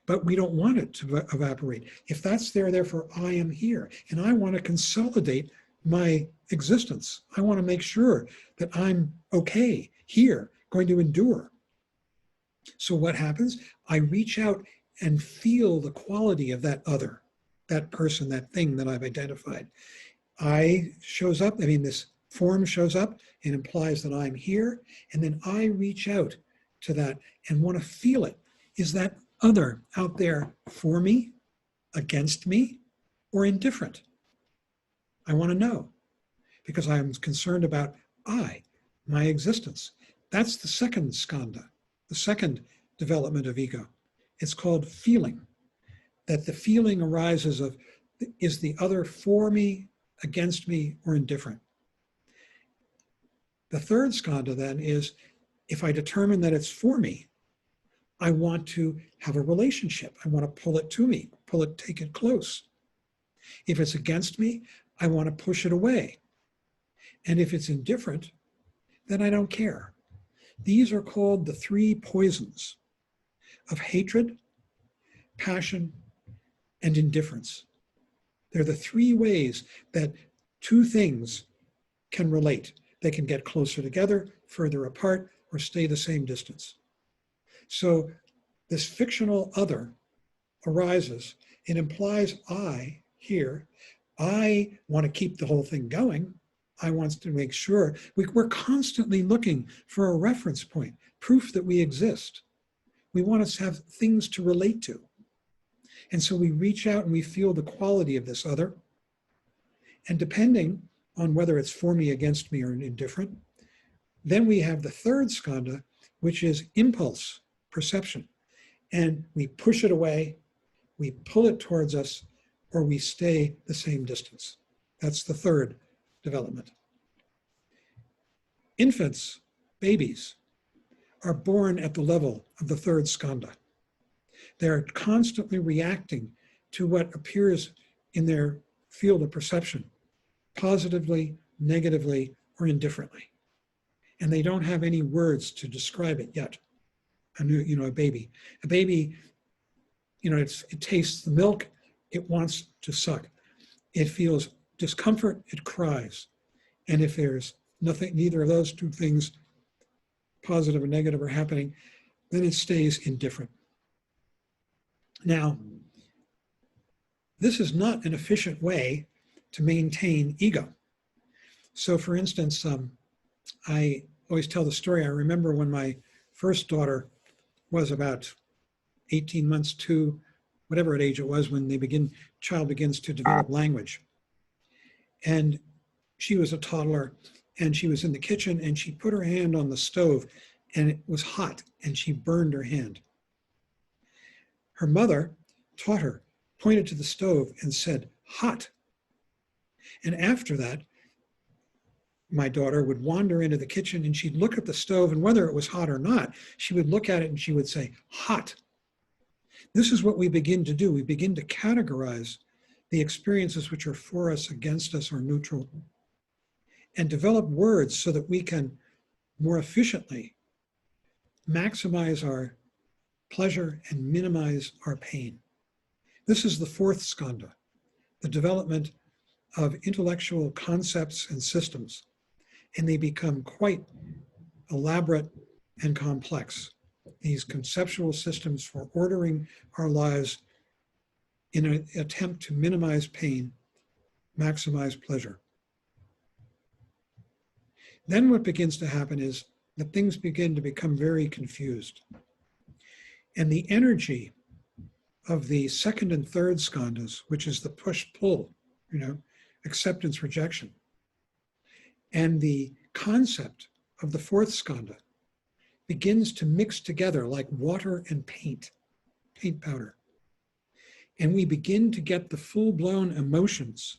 But we don't want it to evaporate. If that's there, therefore I am here. And I want to consolidate my existence. I want to make sure that I'm okay here, going to endure. So what happens? I reach out and feel the quality of that other, that person, that thing that I've identified. This form shows up and implies that I'm here. And then I reach out to that and want to feel it. Is that other out there for me, against me, or indifferent? I want to know because I'm concerned about my existence. That's the second skanda, the second development of ego. It's called feeling, that the feeling arises of, is the other for me, against me, or indifferent? The third skanda then is, if I determine that it's for me, I want to have a relationship. I want to pull it to me, take it close. If it's against me, I want to push it away. And if it's indifferent, then I don't care. These are called the three poisons of hatred, passion, and indifference. They're the three ways that two things can relate. They can get closer together, further apart, or stay the same distance. So this fictional other arises. It implies I here. I want to keep the whole thing going. I want to make sure. We're constantly looking for a reference point, proof that we exist. We want to have things to relate to. And so we reach out and we feel the quality of this other. And depending on whether it's for me, against me, or indifferent, then we have the third skanda, which is impulse perception. And we push it away, we pull it towards us, or we stay the same distance. That's the third development. Infants, babies, are born at the level of the third skanda. They're constantly reacting to what appears in their field of perception, positively, negatively, or indifferently. And they don't have any words to describe it yet. A baby. A baby, it tastes the milk, it wants to suck. It feels discomfort, it cries. And if there's neither of those two things, positive or negative, are happening, then it stays indifferent. Now, this is not an efficient way to maintain ego. So for instance, I always tell the story. I remember when my first daughter was about 18 months to whatever age it was when child begins to develop language. And she was a toddler and she was in the kitchen and she put her hand on the stove and it was hot and she burned her hand. Her mother taught her, pointed to the stove and said, hot. And after that, my daughter would wander into the kitchen and she'd look at the stove, and whether it was hot or not, she would look at it and she would say, hot. This is what we begin to do. We begin to categorize the experiences which are for us, against us, or neutral, and develop words so that we can more efficiently maximize our pleasure and minimize our pain. This is the fourth skanda, the development of intellectual concepts and systems, and they become quite elaborate and complex. These conceptual systems for ordering our lives in an attempt to minimize pain, maximize pleasure. Then what begins to happen is that things begin to become very confused. And the energy of the second and third skandhas, which is the push-pull, acceptance, rejection, and the concept of the fourth skandha begins to mix together like water and paint powder. And we begin to get the full-blown emotions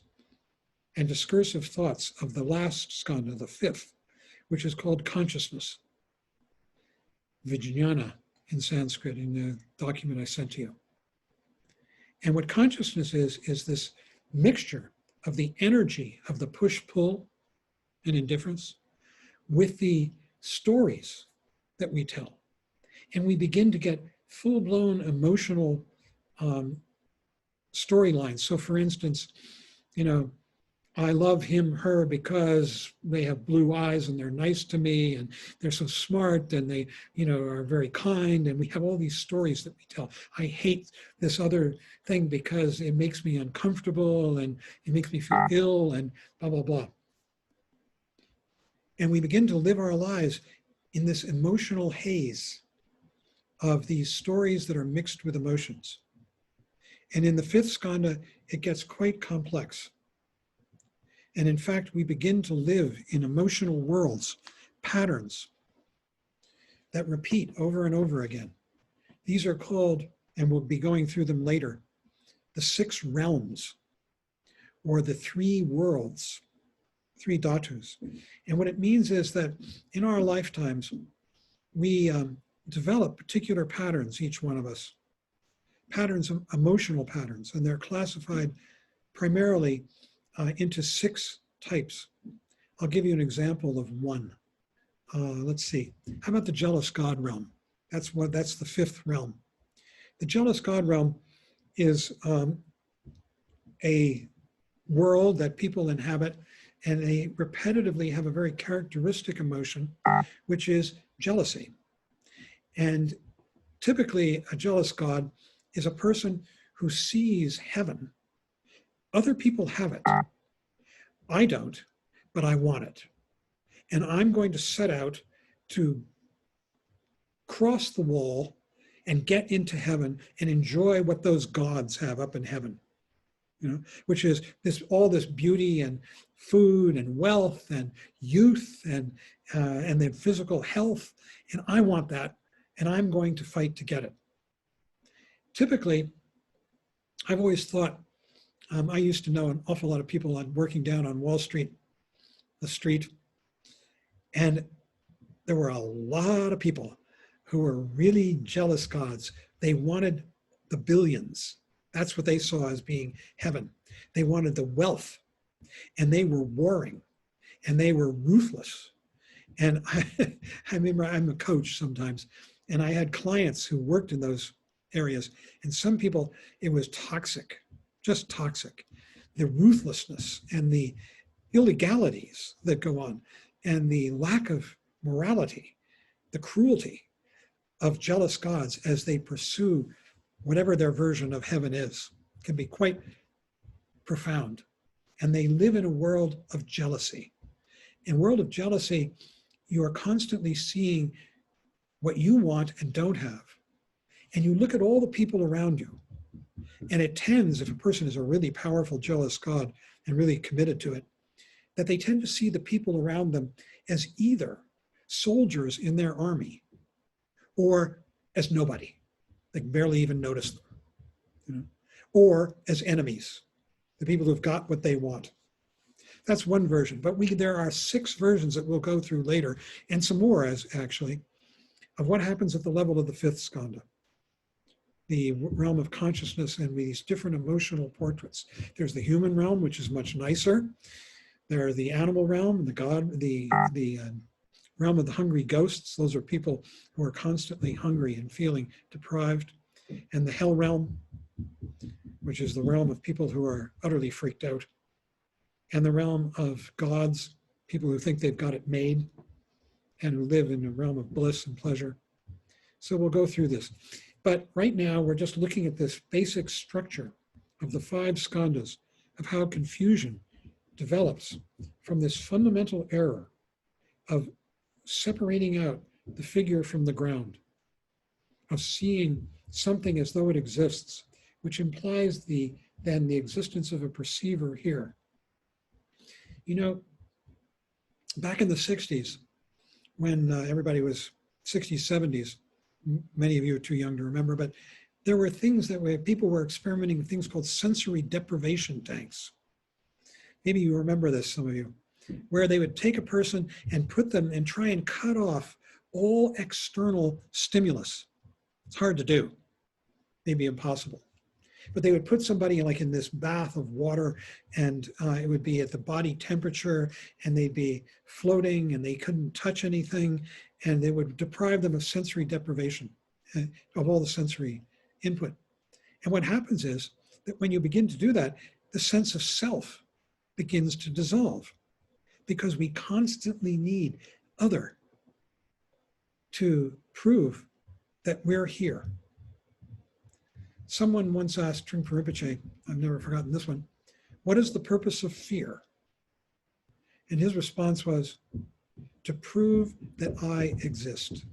and discursive thoughts of the last skanda, the fifth, which is called consciousness. Vajrayana in Sanskrit, in the document I sent to you. And what consciousness is this mixture of the energy of the push-pull and indifference with the stories that we tell. And we begin to get full-blown emotional storylines. So for instance, I love him, her, because they have blue eyes and they're nice to me and they're so smart and they, are very kind. And we have all these stories that we tell. I hate this other thing because it makes me uncomfortable and it makes me feel ill and blah, blah, blah. And we begin to live our lives in this emotional haze of these stories that are mixed with emotions. And in the fifth skanda, it gets quite complex. And in fact, we begin to live in emotional worlds, patterns that repeat over and over again. These are called, and we'll be going through them later, the 6 realms, or the 3 worlds, 3 dhatus. And what it means is that in our lifetimes, we develop particular patterns, each one of us, patterns, emotional patterns, and they're classified primarily into 6 types. I'll give you an example of one. Let's see. How about the jealous God realm? That's the 5th realm. The jealous God realm is a world that people inhabit, and they repetitively have a very characteristic emotion, which is jealousy. And typically, a jealous God is a person who sees heaven. Other people have it. I don't, but I want it. And I'm going to set out to cross the wall and get into heaven and enjoy what those gods have up in heaven, which is all this beauty and food and wealth and youth and then physical health. And I want that, and I'm going to fight to get it. Typically, I've always thought, I used to know an awful lot of people working down on Wall Street, the street, and there were a lot of people who were really jealous gods. They wanted the billions. That's what they saw as being heaven. They wanted the wealth, and they were warring, and they were ruthless. And I remember, I'm a coach sometimes, and I had clients who worked in those areas, and some people, it was toxic, just toxic. The ruthlessness and the illegalities that go on, and the lack of morality, the cruelty of jealous gods as they pursue whatever their version of heaven is, can be quite profound. And they live in a world of jealousy. In a world of jealousy, you are constantly seeing what you want and don't have. And you look at all the people around you, and it tends, if a person is a really powerful, jealous God and really committed to it, that they tend to see the people around them as either soldiers in their army or as nobody. They barely even notice them, or as enemies, the people who've got what they want. That's one version, but there are 6 versions that we'll go through later, and some more actually, of what happens at the level of the 5th skanda, the realm of consciousness, and these different emotional portraits. There's the human realm, which is much nicer. There are the animal realm, the realm of the hungry ghosts. Those are people who are constantly hungry and feeling deprived. And the hell realm, which is the realm of people who are utterly freaked out. And the realm of gods, people who think they've got it made and who live in a realm of bliss and pleasure. So we'll go through this. But right now, we're just looking at this basic structure of the 5 skandhas, of how confusion develops from this fundamental error of separating out the figure from the ground, of seeing something as though it exists, which implies then the existence of a perceiver here. Back in the 60s, when everybody was 60s, 70s, many of you are too young to remember, but there were things that people were experimenting with things called sensory deprivation tanks. Maybe you remember this, some of you, where they would take a person and put them and try and cut off all external stimulus. It's hard to do, maybe impossible. But they would put somebody like in this bath of water, and it would be at the body temperature, and they'd be floating, and they couldn't touch anything, and they would deprive them of sensory deprivation, of all the sensory input. And what happens is that when you begin to do that, the sense of self begins to dissolve, because we constantly need other to prove that we're here. Someone once asked Trungpa Rinpoche, I've never forgotten this one, what is the purpose of fear? And his response was, to prove that I exist.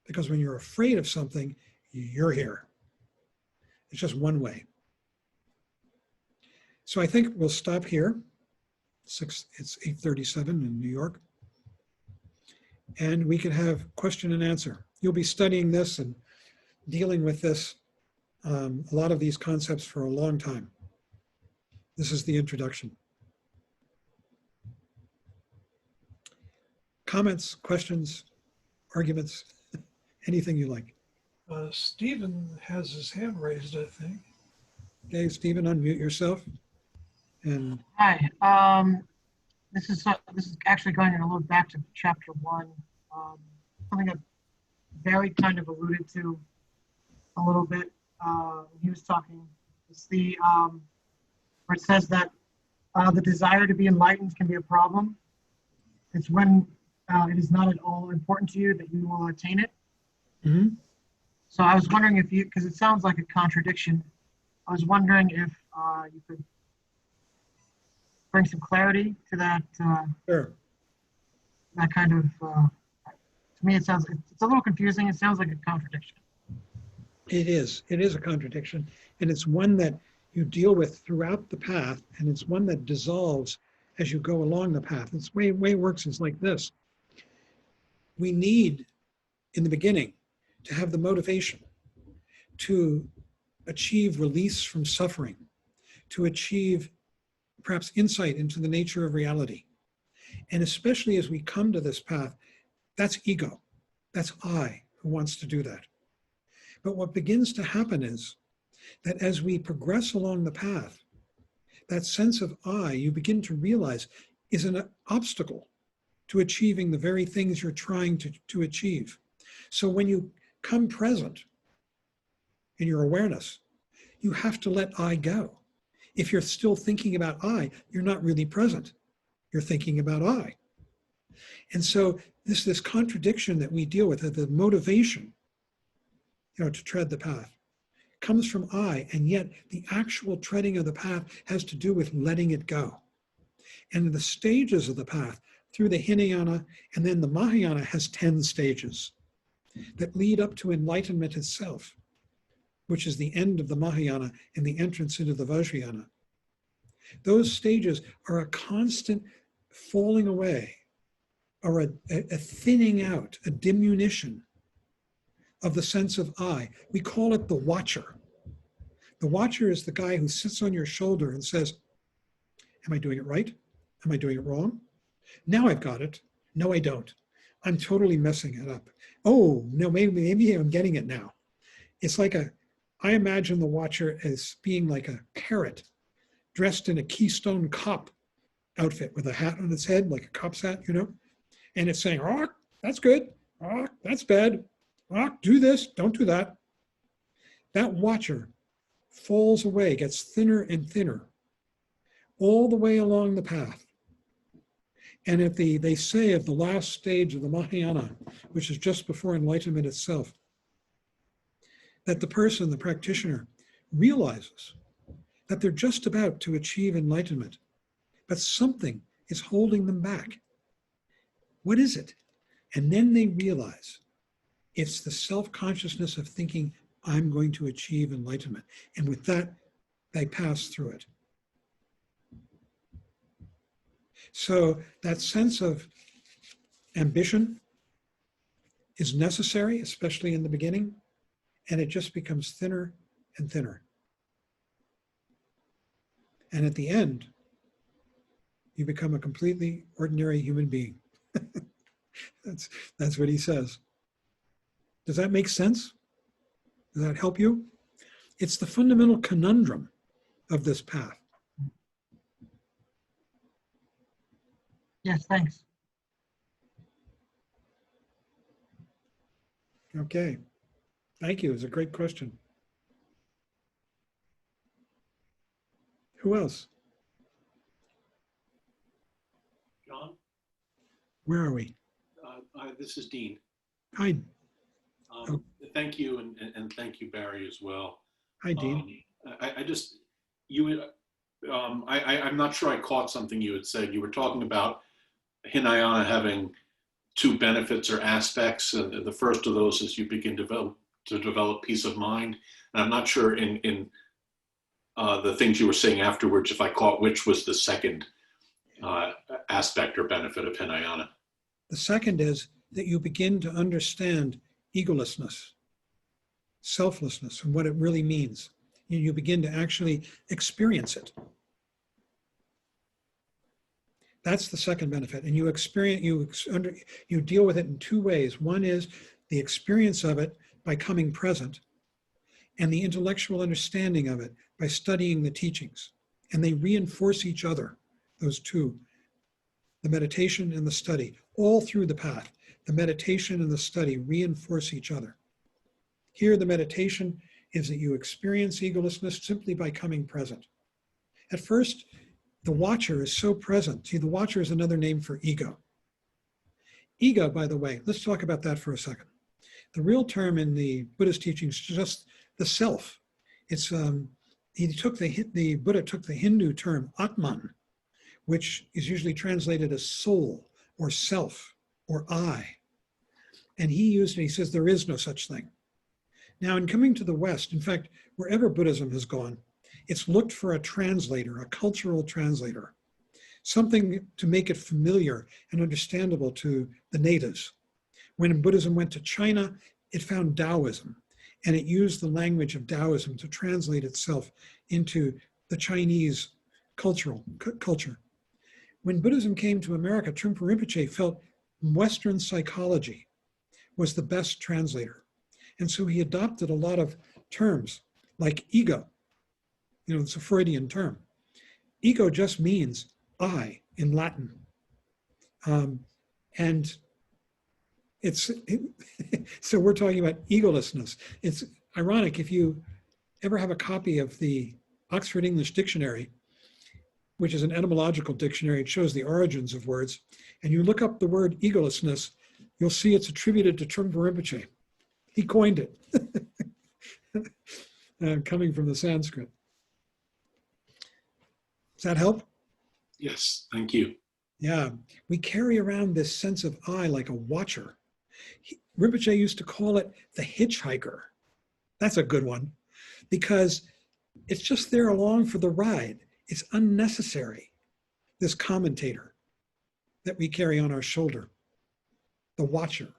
Because when you're afraid of something, you're here. It's just one way. So I think we'll stop here. It's 8:37 in New York. And we can have question and answer. You'll be studying this and dealing with this, a lot of these concepts for a long time. This is the introduction. Comments, questions, arguments, anything you like. Stephen has his hand raised, I think. Okay, Stephen, unmute yourself. And Hi. This is actually going in a little back to chapter 1. Something that Barry kind of alluded to a little bit. He was talking. It's the where it says that the desire to be enlightened can be a problem. It's when it is not at all important to you that you will attain it. mm-hmm. So I was wondering if you, because it sounds like a contradiction. I was wondering if you could bring some clarity to that. Sure. That kind of. To me, it's a little confusing. It sounds like a contradiction. It is a contradiction, and it's one that you deal with throughout the path, and it's one that dissolves as you go along the path. It's way it works is like this. We need, in the beginning, to have the motivation to achieve release from suffering, to achieve perhaps insight into the nature of reality. And especially as we come to this path, that's ego. That's I who wants to do that. But what begins to happen is that as we progress along the path, that sense of I, you begin to realize, is an obstacle to achieving the very things you're trying to achieve. So when you come present in your awareness, you have to let I go. If you're still thinking about I, you're not really present. You're thinking about I. And so this contradiction that we deal with, the motivation, to tread the path, comes from I, and yet the actual treading of the path has to do with letting it go. And the stages of the path, through the Hinayana, and then the Mahayana has 10 stages that lead up to enlightenment itself, which is the end of the Mahayana and the entrance into the Vajrayana. Those stages are a constant falling away, or a thinning out, a diminution of the sense of I. We call it the watcher. The watcher is the guy who sits on your shoulder and says, am I doing it right? Am I doing it wrong? Now I've got it. No, I don't. I'm totally messing it up. Oh, no, maybe I'm getting it now. It's like I imagine the watcher as being like a parrot dressed in a Keystone Cop outfit with a hat on its head, like a cop's hat, and it's saying, oh, that's good. Oh, that's bad. Oh, do this, don't do that. That watcher falls away, gets thinner and thinner all the way along the path. And they say of the last stage of the Mahayana, which is just before enlightenment itself, that the person, the practitioner, realizes that they're just about to achieve enlightenment, but something is holding them back. What is it? And then they realize it's the self-consciousness of thinking, I'm going to achieve enlightenment. And with that, they pass through it. So that sense of ambition is necessary, especially in the beginning. and it just becomes thinner and thinner. And at the end, you become a completely ordinary human being. That's what he says. Does that make sense? Does that help you? It's the fundamental conundrum of this path. Yes, thanks. Okay. Thank you. It's a great question. Who else? John, Where are we? this is Dean. Hi. Thank you, and thank you, Barry, as well. Hi, Dean. I just, you, I'm not sure I caught something you had said. You were talking about Hinayana having two benefits or aspects, and the first of those is you begin to develop peace of mind. And I'm not sure in the things you were saying afterwards if I caught which was the second aspect or benefit of Hinayana. The second is that you begin to understand egolessness, selflessness, and what it really means. You begin to actually experience it. That's the second benefit. And you deal with it in two ways. One is the experience of it by coming present, and the intellectual understanding of it by studying the teachings. And they reinforce each other, those two, the meditation and the study, all through the path. The meditation and the study reinforce each other. Here, the meditation is that you experience egolessness simply by coming present. At first, the watcher is so present. See, the watcher is another name for ego. Ego, by the way, let's talk about that for a second. The real term in the Buddhist teachings is just the self. It's the Buddha took the Hindu term Atman, which is usually translated as soul or self or I. And he used it, he says there is no such thing. Now, in coming to the West, in fact, wherever Buddhism has gone, it's looked for a translator, a cultural translator, something to make it familiar and understandable to the natives. When Buddhism went to China, it found Taoism, and it used the language of Taoism to translate itself into the Chinese culture. When Buddhism came to America, Trungpa Rinpoche felt Western psychology was the best translator. And so he adopted a lot of terms like ego. You know, it's a Freudian term. Ego just means I in Latin. And so we're talking about egolessness. It's ironic, if you ever have a copy of the Oxford English Dictionary, which is an etymological dictionary, it shows the origins of words, and you look up the word egolessness, you'll see it's attributed to Trungpa Rinpoche. He coined it, coming from the Sanskrit. Does that help? Yes, thank you. Yeah, we carry around this sense of I like a watcher. Rinpoche used to call it the hitchhiker. That's a good one, because it's just there along for the ride. It's unnecessary, this commentator that we carry on our shoulder, the watcher,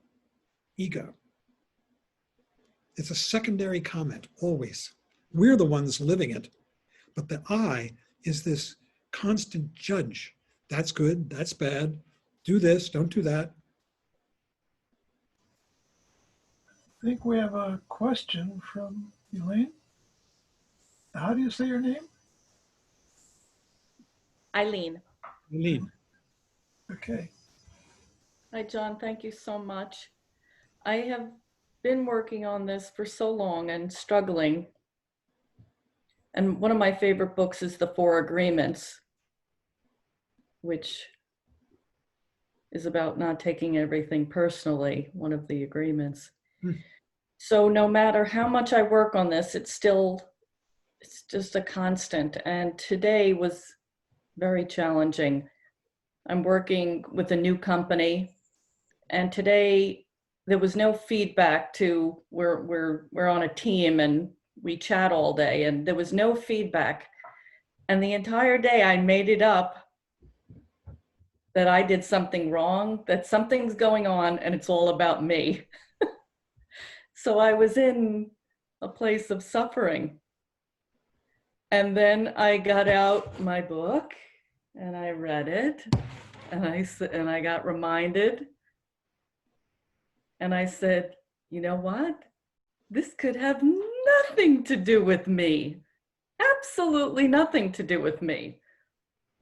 ego. It's a secondary comment, always. We're the ones living it, but the I is this constant judge. That's good, that's bad, do this, don't do that. I think we have a question from Elaine. How do you say your name? Eileen. Eileen. Okay. Hi, John. Thank you so much. I have been working on this for so long and struggling. And one of my favorite books is The Four Agreements, which is about not taking everything personally, one of the agreements. So no matter how much I work on this, it's just a constant. And today was very challenging. I'm working with a new company, and today there was no feedback to we're on a team and we chat all day, and there was no feedback. And the entire day I made it up that I did something wrong, that something's going on and it's all about me. So I was in a place of suffering. And then I got out my book and I read it, and I got reminded, and I said, you know what? This could have nothing to do with me. Absolutely nothing to do with me.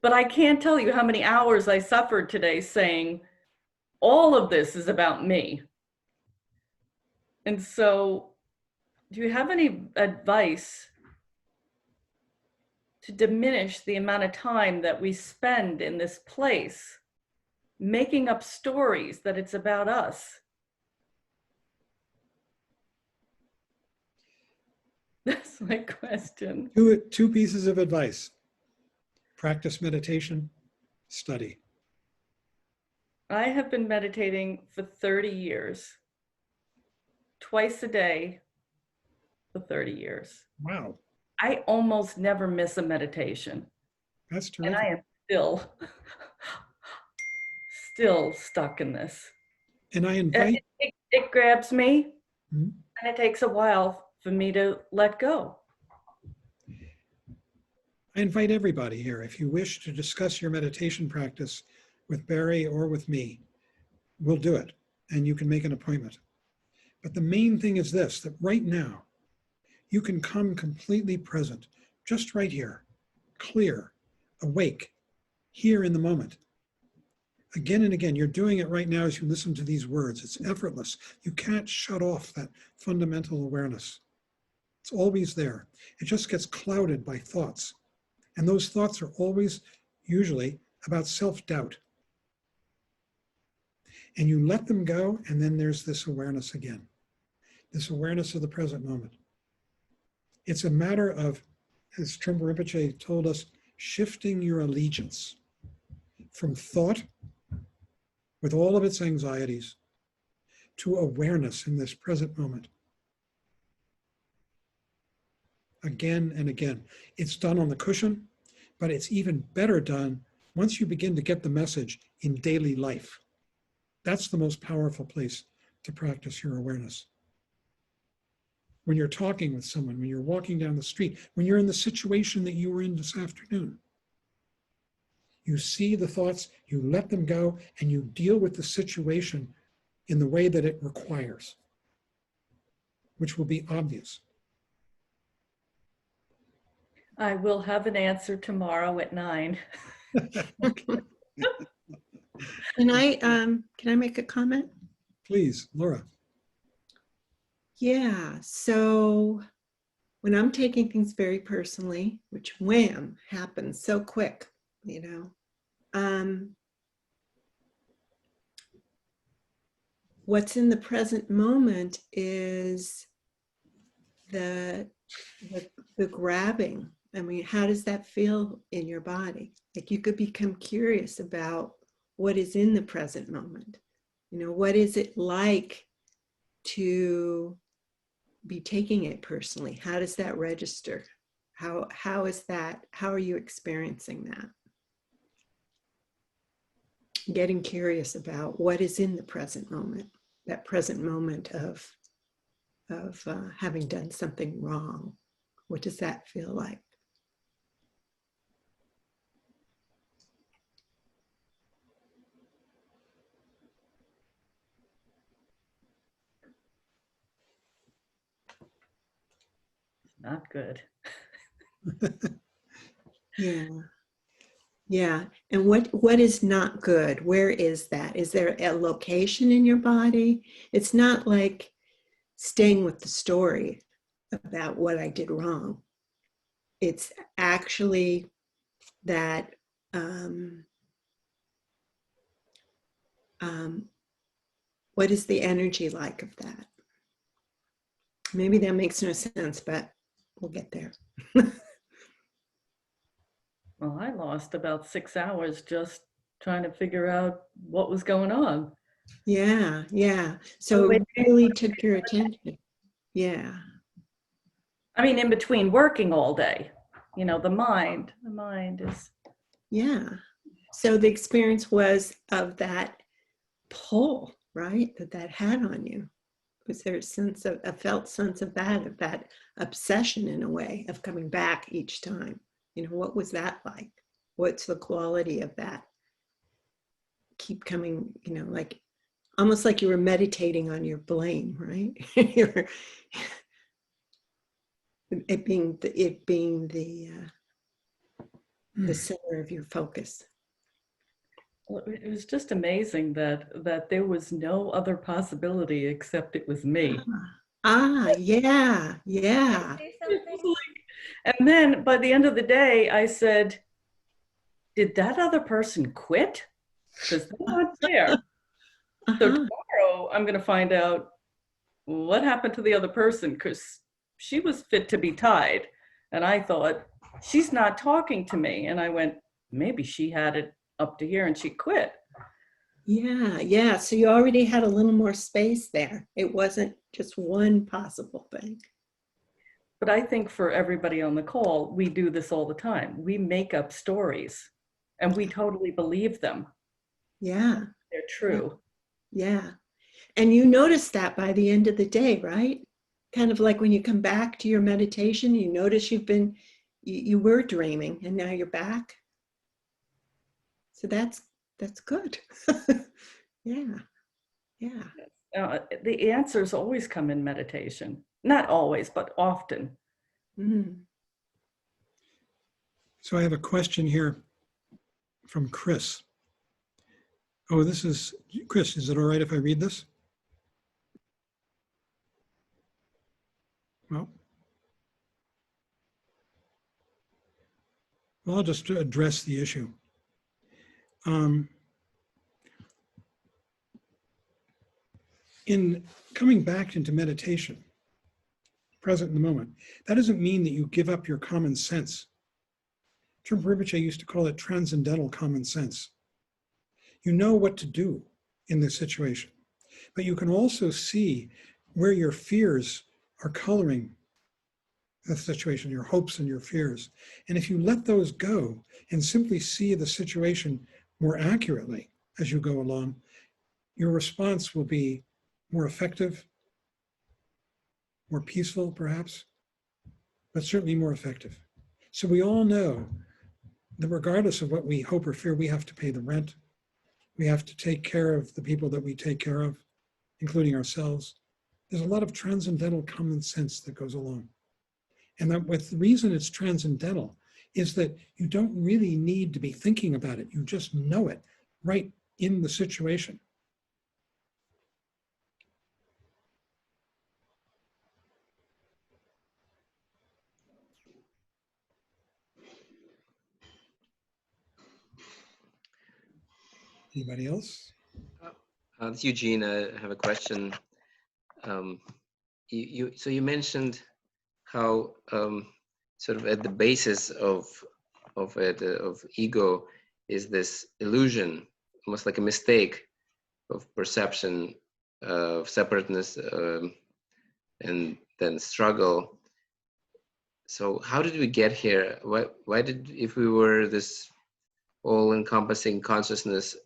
But I can't tell you how many hours I suffered today saying, all of this is about me. And so, do you have any advice to diminish the amount of time that we spend in this place making up stories that it's about us? That's my question. Two pieces of advice. Practice meditation, study. I have been meditating for 30 years, twice a day for 30 years. Wow, I almost never miss a meditation. that's And terrific. I am still stuck in this. And I invite, It grabs me, Mhm. and it takes a while for me to let go. I invite everybody here, if you wish to discuss your meditation practice with Barry or with me, we'll do it, and you can make an appointment. But the main thing is this, that right now, you can come completely present, just right here, clear, awake, here in the moment. Again and again, you're doing it right now as you listen to these words. It's effortless. You can't shut off that fundamental awareness. It's always there. It just gets clouded by thoughts. And those thoughts are always, usually, about self-doubt. And you let them go, and then there's this awareness again. This awareness of the present moment. It's a matter of, as Trungpa Rinpoche told us, shifting your allegiance from thought with all of its anxieties to awareness in this present moment. Again and again. It's done on the cushion, but it's even better done once you begin to get the message in daily life. That's the most powerful place to practice your awareness. When you're talking with someone, when you're walking down the street, when you're in the situation that you were in this afternoon, you see the thoughts, you let them go, and you deal with the situation in the way that it requires, which will be obvious. I will have an answer tomorrow at 9. Can I make a comment? Please, Laura. Yeah, so when I'm taking things very personally, which wham, happens so quick, you know, what's in the present moment is the grabbing. I mean, how does that feel in your body? Like you could become curious about what is in the present moment. You know, what is it like to be taking it personally? How does that register? How is that? How are you experiencing that? Getting curious about what is in the present moment, that present moment of having done something wrong. What does that feel like? Not good. Yeah. Yeah. And what is not good? Where is that? Is there a location in your body? It's not like staying with the story about what I did wrong. It's actually that what is the energy like of that? Maybe that makes no sense, but we'll get there. Well, I lost about 6 hours just trying to figure out what was going on. Yeah, yeah. So it really took your attention. Yeah. I mean, in between working all day, you know, the mind is. Yeah. So the experience was of that pull, right? That had on you. Was there a felt sense of that obsession in a way of coming back each time? You know, what was that like? What's the quality of that? Keep coming, you know, like almost like you were meditating on your blame, right? it being the center of your focus. Well, it was just amazing that there was no other possibility except it was me. Yeah. And then by the end of the day, I said, did that other person quit? Because they're not there. So tomorrow I'm going to find out what happened to the other person, because she was fit to be tied. And I thought, she's not talking to me. And I went, maybe she had it up to here and she quit. Yeah. So you already had a little more space there. It wasn't just one possible thing. But I think for everybody on the call, we do this all the time. We make up stories and we totally believe them. Yeah. They're true. Yeah. And you notice that by the end of the day, right? Kind of like when you come back to your meditation, you notice you were dreaming and now you're back. So that's good. Yeah. The answers always come in meditation. Not always, but often. So I have a question here from Chris. Oh, this is Chris. Is it all right if I read this? Well, I'll just address the issue. In coming back into meditation, present in the moment, that doesn't mean that you give up your common sense. Rinpoche used to call it transcendental common sense. You know what to do in this situation, but you can also see where your fears are coloring the situation, your hopes and your fears. And if you let those go and simply see the situation more accurately as you go along, your response will be more effective, more peaceful perhaps, but certainly more effective. So we all know that regardless of what we hope or fear, we have to pay the rent. We have to take care of the people that we take care of, including ourselves. There's a lot of transcendental common sense that goes along. And that the reason it's transcendental is that you don't really need to be thinking about it. You just know it right in the situation. Anybody else? This is Eugene. I have a question. So you mentioned how sort of at the basis of ego is this illusion, almost like a mistake of perception of separateness and then struggle. So how did we get here? Why did, if we were this all-encompassing consciousness,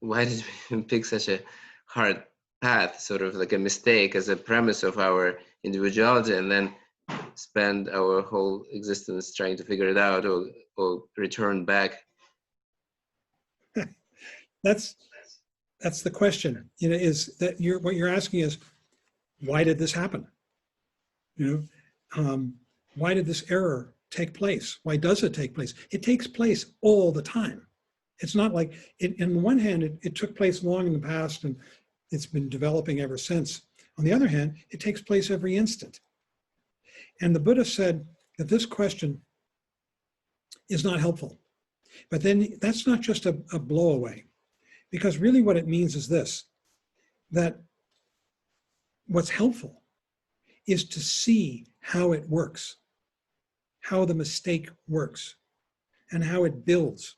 why did we pick such a hard path, sort of like a mistake as a premise of our individuality, and then spend our whole existence trying to figure it out or return back? That's the question. You know, is that what you're asking is, why did this happen? You know, why did this error take place? Why does it take place? It takes place all the time. It's not like, on the one hand, it took place long in the past and it's been developing ever since. On the other hand, it takes place every instant. And the Buddha said that this question is not helpful. But then that's not just a blowaway, because really what it means is this, that what's helpful is to see how it works, how the mistake works, and how it builds.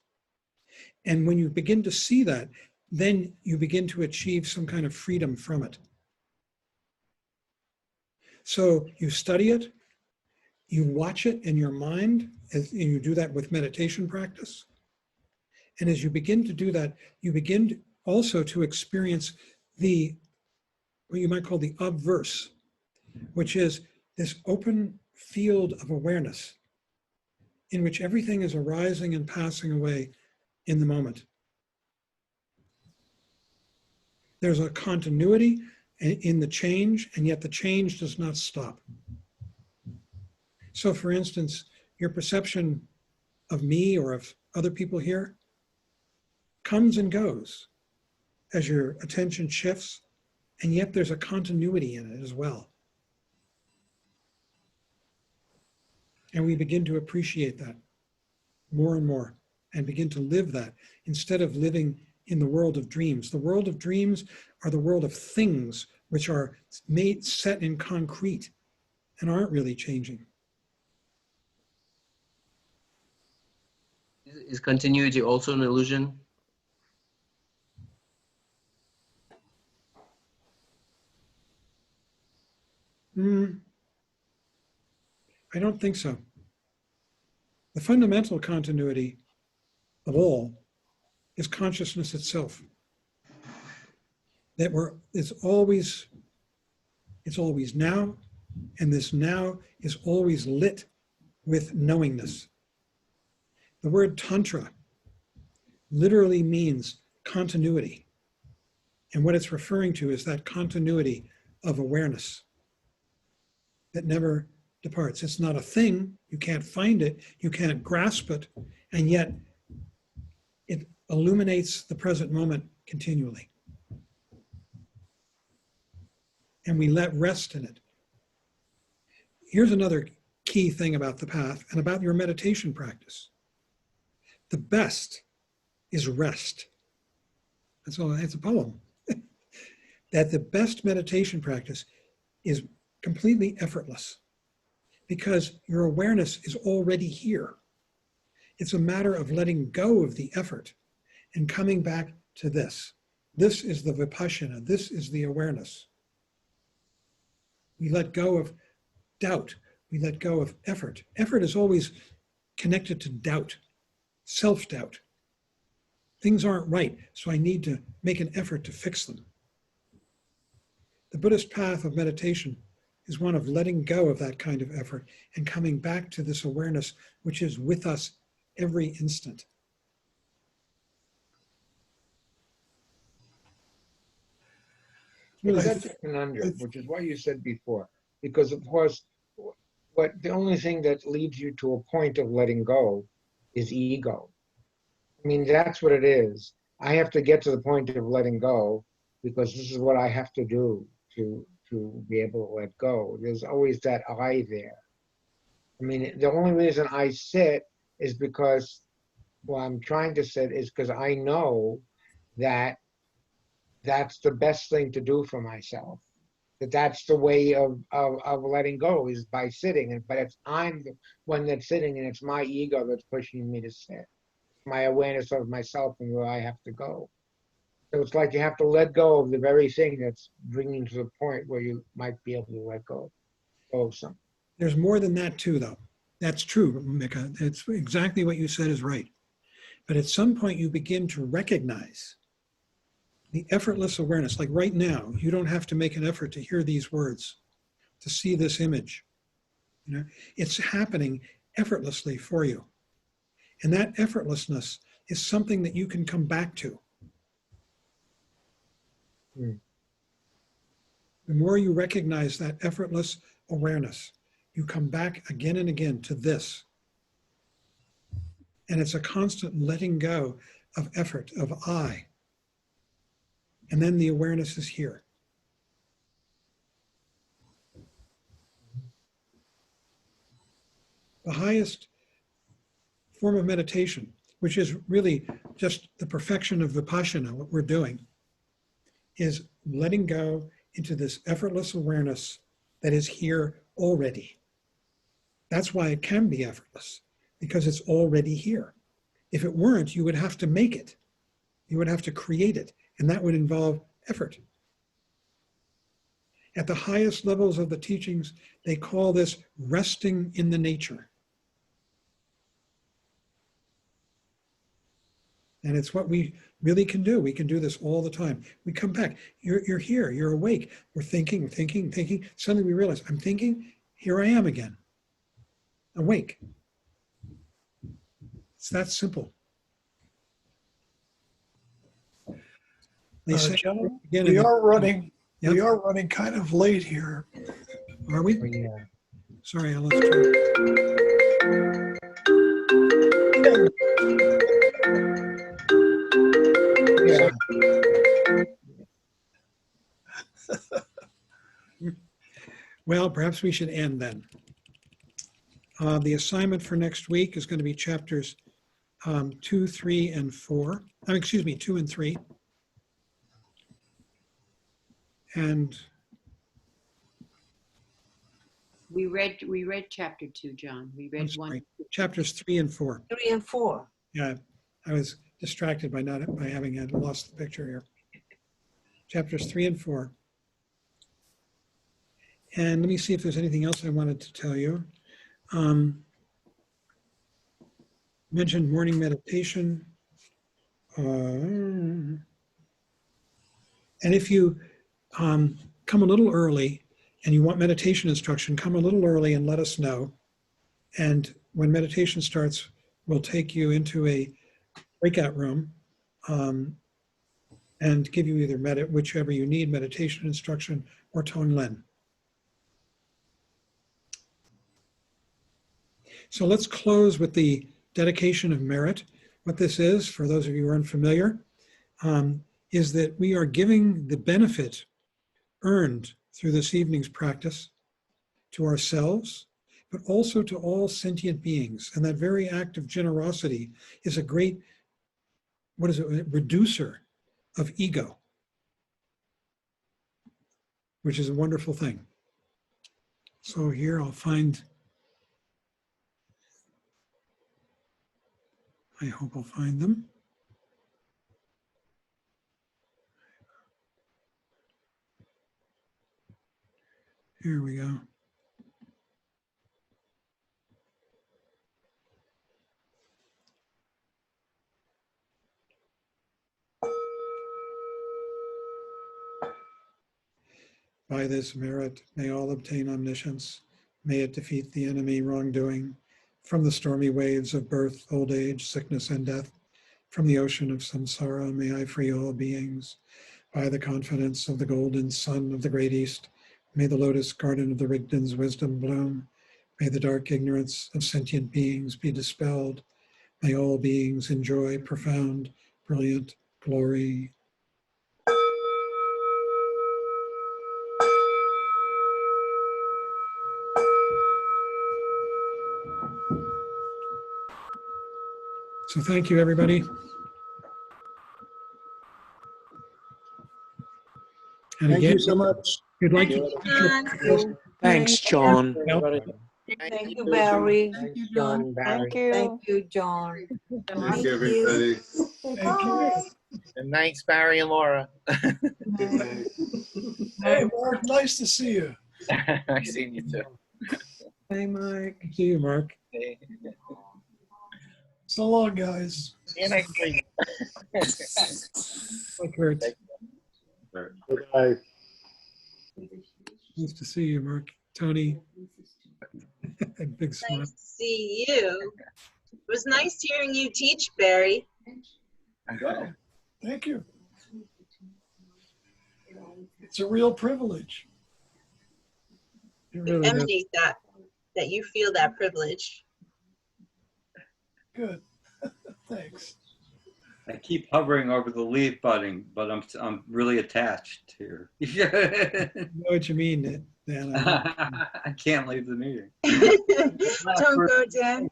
And when you begin to see that, then you begin to achieve some kind of freedom from it. So you study it, you watch it in your mind, and you do that with meditation practice. And as you begin to do that, you begin also to experience the what you might call the obverse, which is this open field of awareness in which everything is arising and passing away in the moment. There's a continuity in the change, and yet the change does not stop. So for instance, your perception of me or of other people here comes and goes as your attention shifts, and yet there's a continuity in it as well. And we begin to appreciate that more and more and begin to live that instead of living in the world of dreams. The world of dreams are the world of things which are set in concrete and aren't really changing. Is continuity also an illusion? I don't think so. The fundamental continuity of all is consciousness itself. That it's always now, and this now is always lit with knowingness. The word tantra literally means continuity. And what it's referring to is that continuity of awareness that never departs. It's not a thing, you can't find it, you can't grasp it, and yet it illuminates the present moment continually. And we let rest in it. Here's another key thing about the path and about your meditation practice. The best is rest. That's all, it's a poem. That the best meditation practice is completely effortless because your awareness is already here. It's a matter of letting go of the effort and coming back to this. This is the Vipassana. This is the awareness. We let go of doubt. We let go of effort. Effort is always connected to doubt, self-doubt. Things aren't right, so I need to make an effort to fix them. The Buddhist path of meditation is one of letting go of that kind of effort and coming back to this awareness which is with us every instant. It's such a conundrum, which is what you said before. Because of course, the only thing that leads you to a point of letting go is ego. I mean, that's what it is. I have to get to the point of letting go because this is what I have to do to be able to let go. There's always that I there. I mean, the only reason I sit is because, well, I'm trying to sit is because I know that that's the best thing to do for myself. That's the way of letting go is by sitting. But if I'm the one that's sitting and it's my ego that's pushing me to sit, my awareness of myself and where I have to go. So it's like you have to let go of the very thing that's bringing you to the point where you might be able to let go of something. There's more than that too, though. That's true, Mika. It's exactly what you said is right. But at some point you begin to recognize the effortless awareness. Like right now, you don't have to make an effort to hear these words, to see this image. You know, it's happening effortlessly for you. And that effortlessness is something that you can come back to. The more you recognize that effortless awareness, you come back again and again to this. And it's a constant letting go of effort, of I. And then the awareness is here. The highest form of meditation, which is really just the perfection of Vipassana, what we're doing, is letting go into this effortless awareness that is here already. That's why it can be effortless, because it's already here. If it weren't, you would have to make it. You would have to create it, and that would involve effort. At the highest levels of the teachings, they call this resting in the nature. And it's what we really can do. We can do this all the time. We come back. You're here. You're awake. We're thinking, thinking, thinking. Suddenly we realize, I'm thinking. Here I am again. Awake. It's that simple. They say Gentlemen, again. we are running. Yep. We are running kind of late here. Are we? Oh, yeah. Sorry, I lost track. Yeah. Well, perhaps we should end then. The assignment for next week is going to be chapters 2, 3, and 4. Excuse me, 2 and 3. And We read chapter 2, John. We I'm read sorry, 1. chapters 3 and 4. 3 and 4. Yeah, I was distracted by having lost the picture here. Chapters 3 and 4. And let me see if there's anything else I wanted to tell you. Mentioned morning meditation. And if you come a little early and you want meditation instruction, come a little early and let us know. And when meditation starts, we'll take you into a breakout room and give you either whichever you need, meditation instruction or Tonglen. So let's close with the dedication of merit. What this is, for those of you who are unfamiliar, is that we are giving the benefit earned through this evening's practice to ourselves, but also to all sentient beings. And that very act of generosity is a great, reducer of ego, which is a wonderful thing. So here I'll find, I hope I'll find them. Here we go. By this merit, may all obtain omniscience. May it defeat the enemy wrongdoing. From the stormy waves of birth, old age, sickness, and death, from the ocean of samsara, may I free all beings. By the confidence of the golden sun of the great East, may the lotus garden of the Rigden's wisdom bloom. May the dark ignorance of sentient beings be dispelled. May all beings enjoy profound, brilliant glory. So thank you, everybody. And Thank again, you so much. if you'd like Thank to you, John. Thank Thanks, John. Thank you, Barry. Thanks, John, Barry. Thank you, John. Thank you, everybody. Thank you. And thanks, Barry and Laura. Hey, Mark, nice to see you. I've seen you too. Bye, Mark. see you, Mark. Hey. So long, guys. See you next week. Bye, Kurt. Bye. Nice to see you, Mark. Tony. Big smile. Nice to see you. It was nice hearing you teach, Barry. Thank you. It's a real privilege. It You really is. emanate that you feel that privilege. Good. Thanks. I keep hovering over the leave button, but I'm really attached here. I know what you mean, Dan. I can't leave the meeting. Don't go, Dan.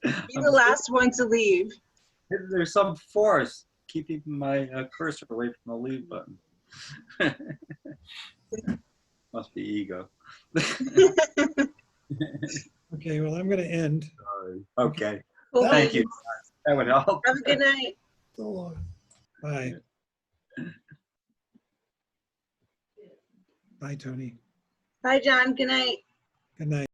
Be the last one to leave. There's some force keeping my cursor away from the leave button. Must be ego. Okay, well, I'm going to end. Sorry. Okay. Cool. Thank you. That would help. Have a good night. So long. Bye. Bye, Tony. Bye, John. Good night. Good night.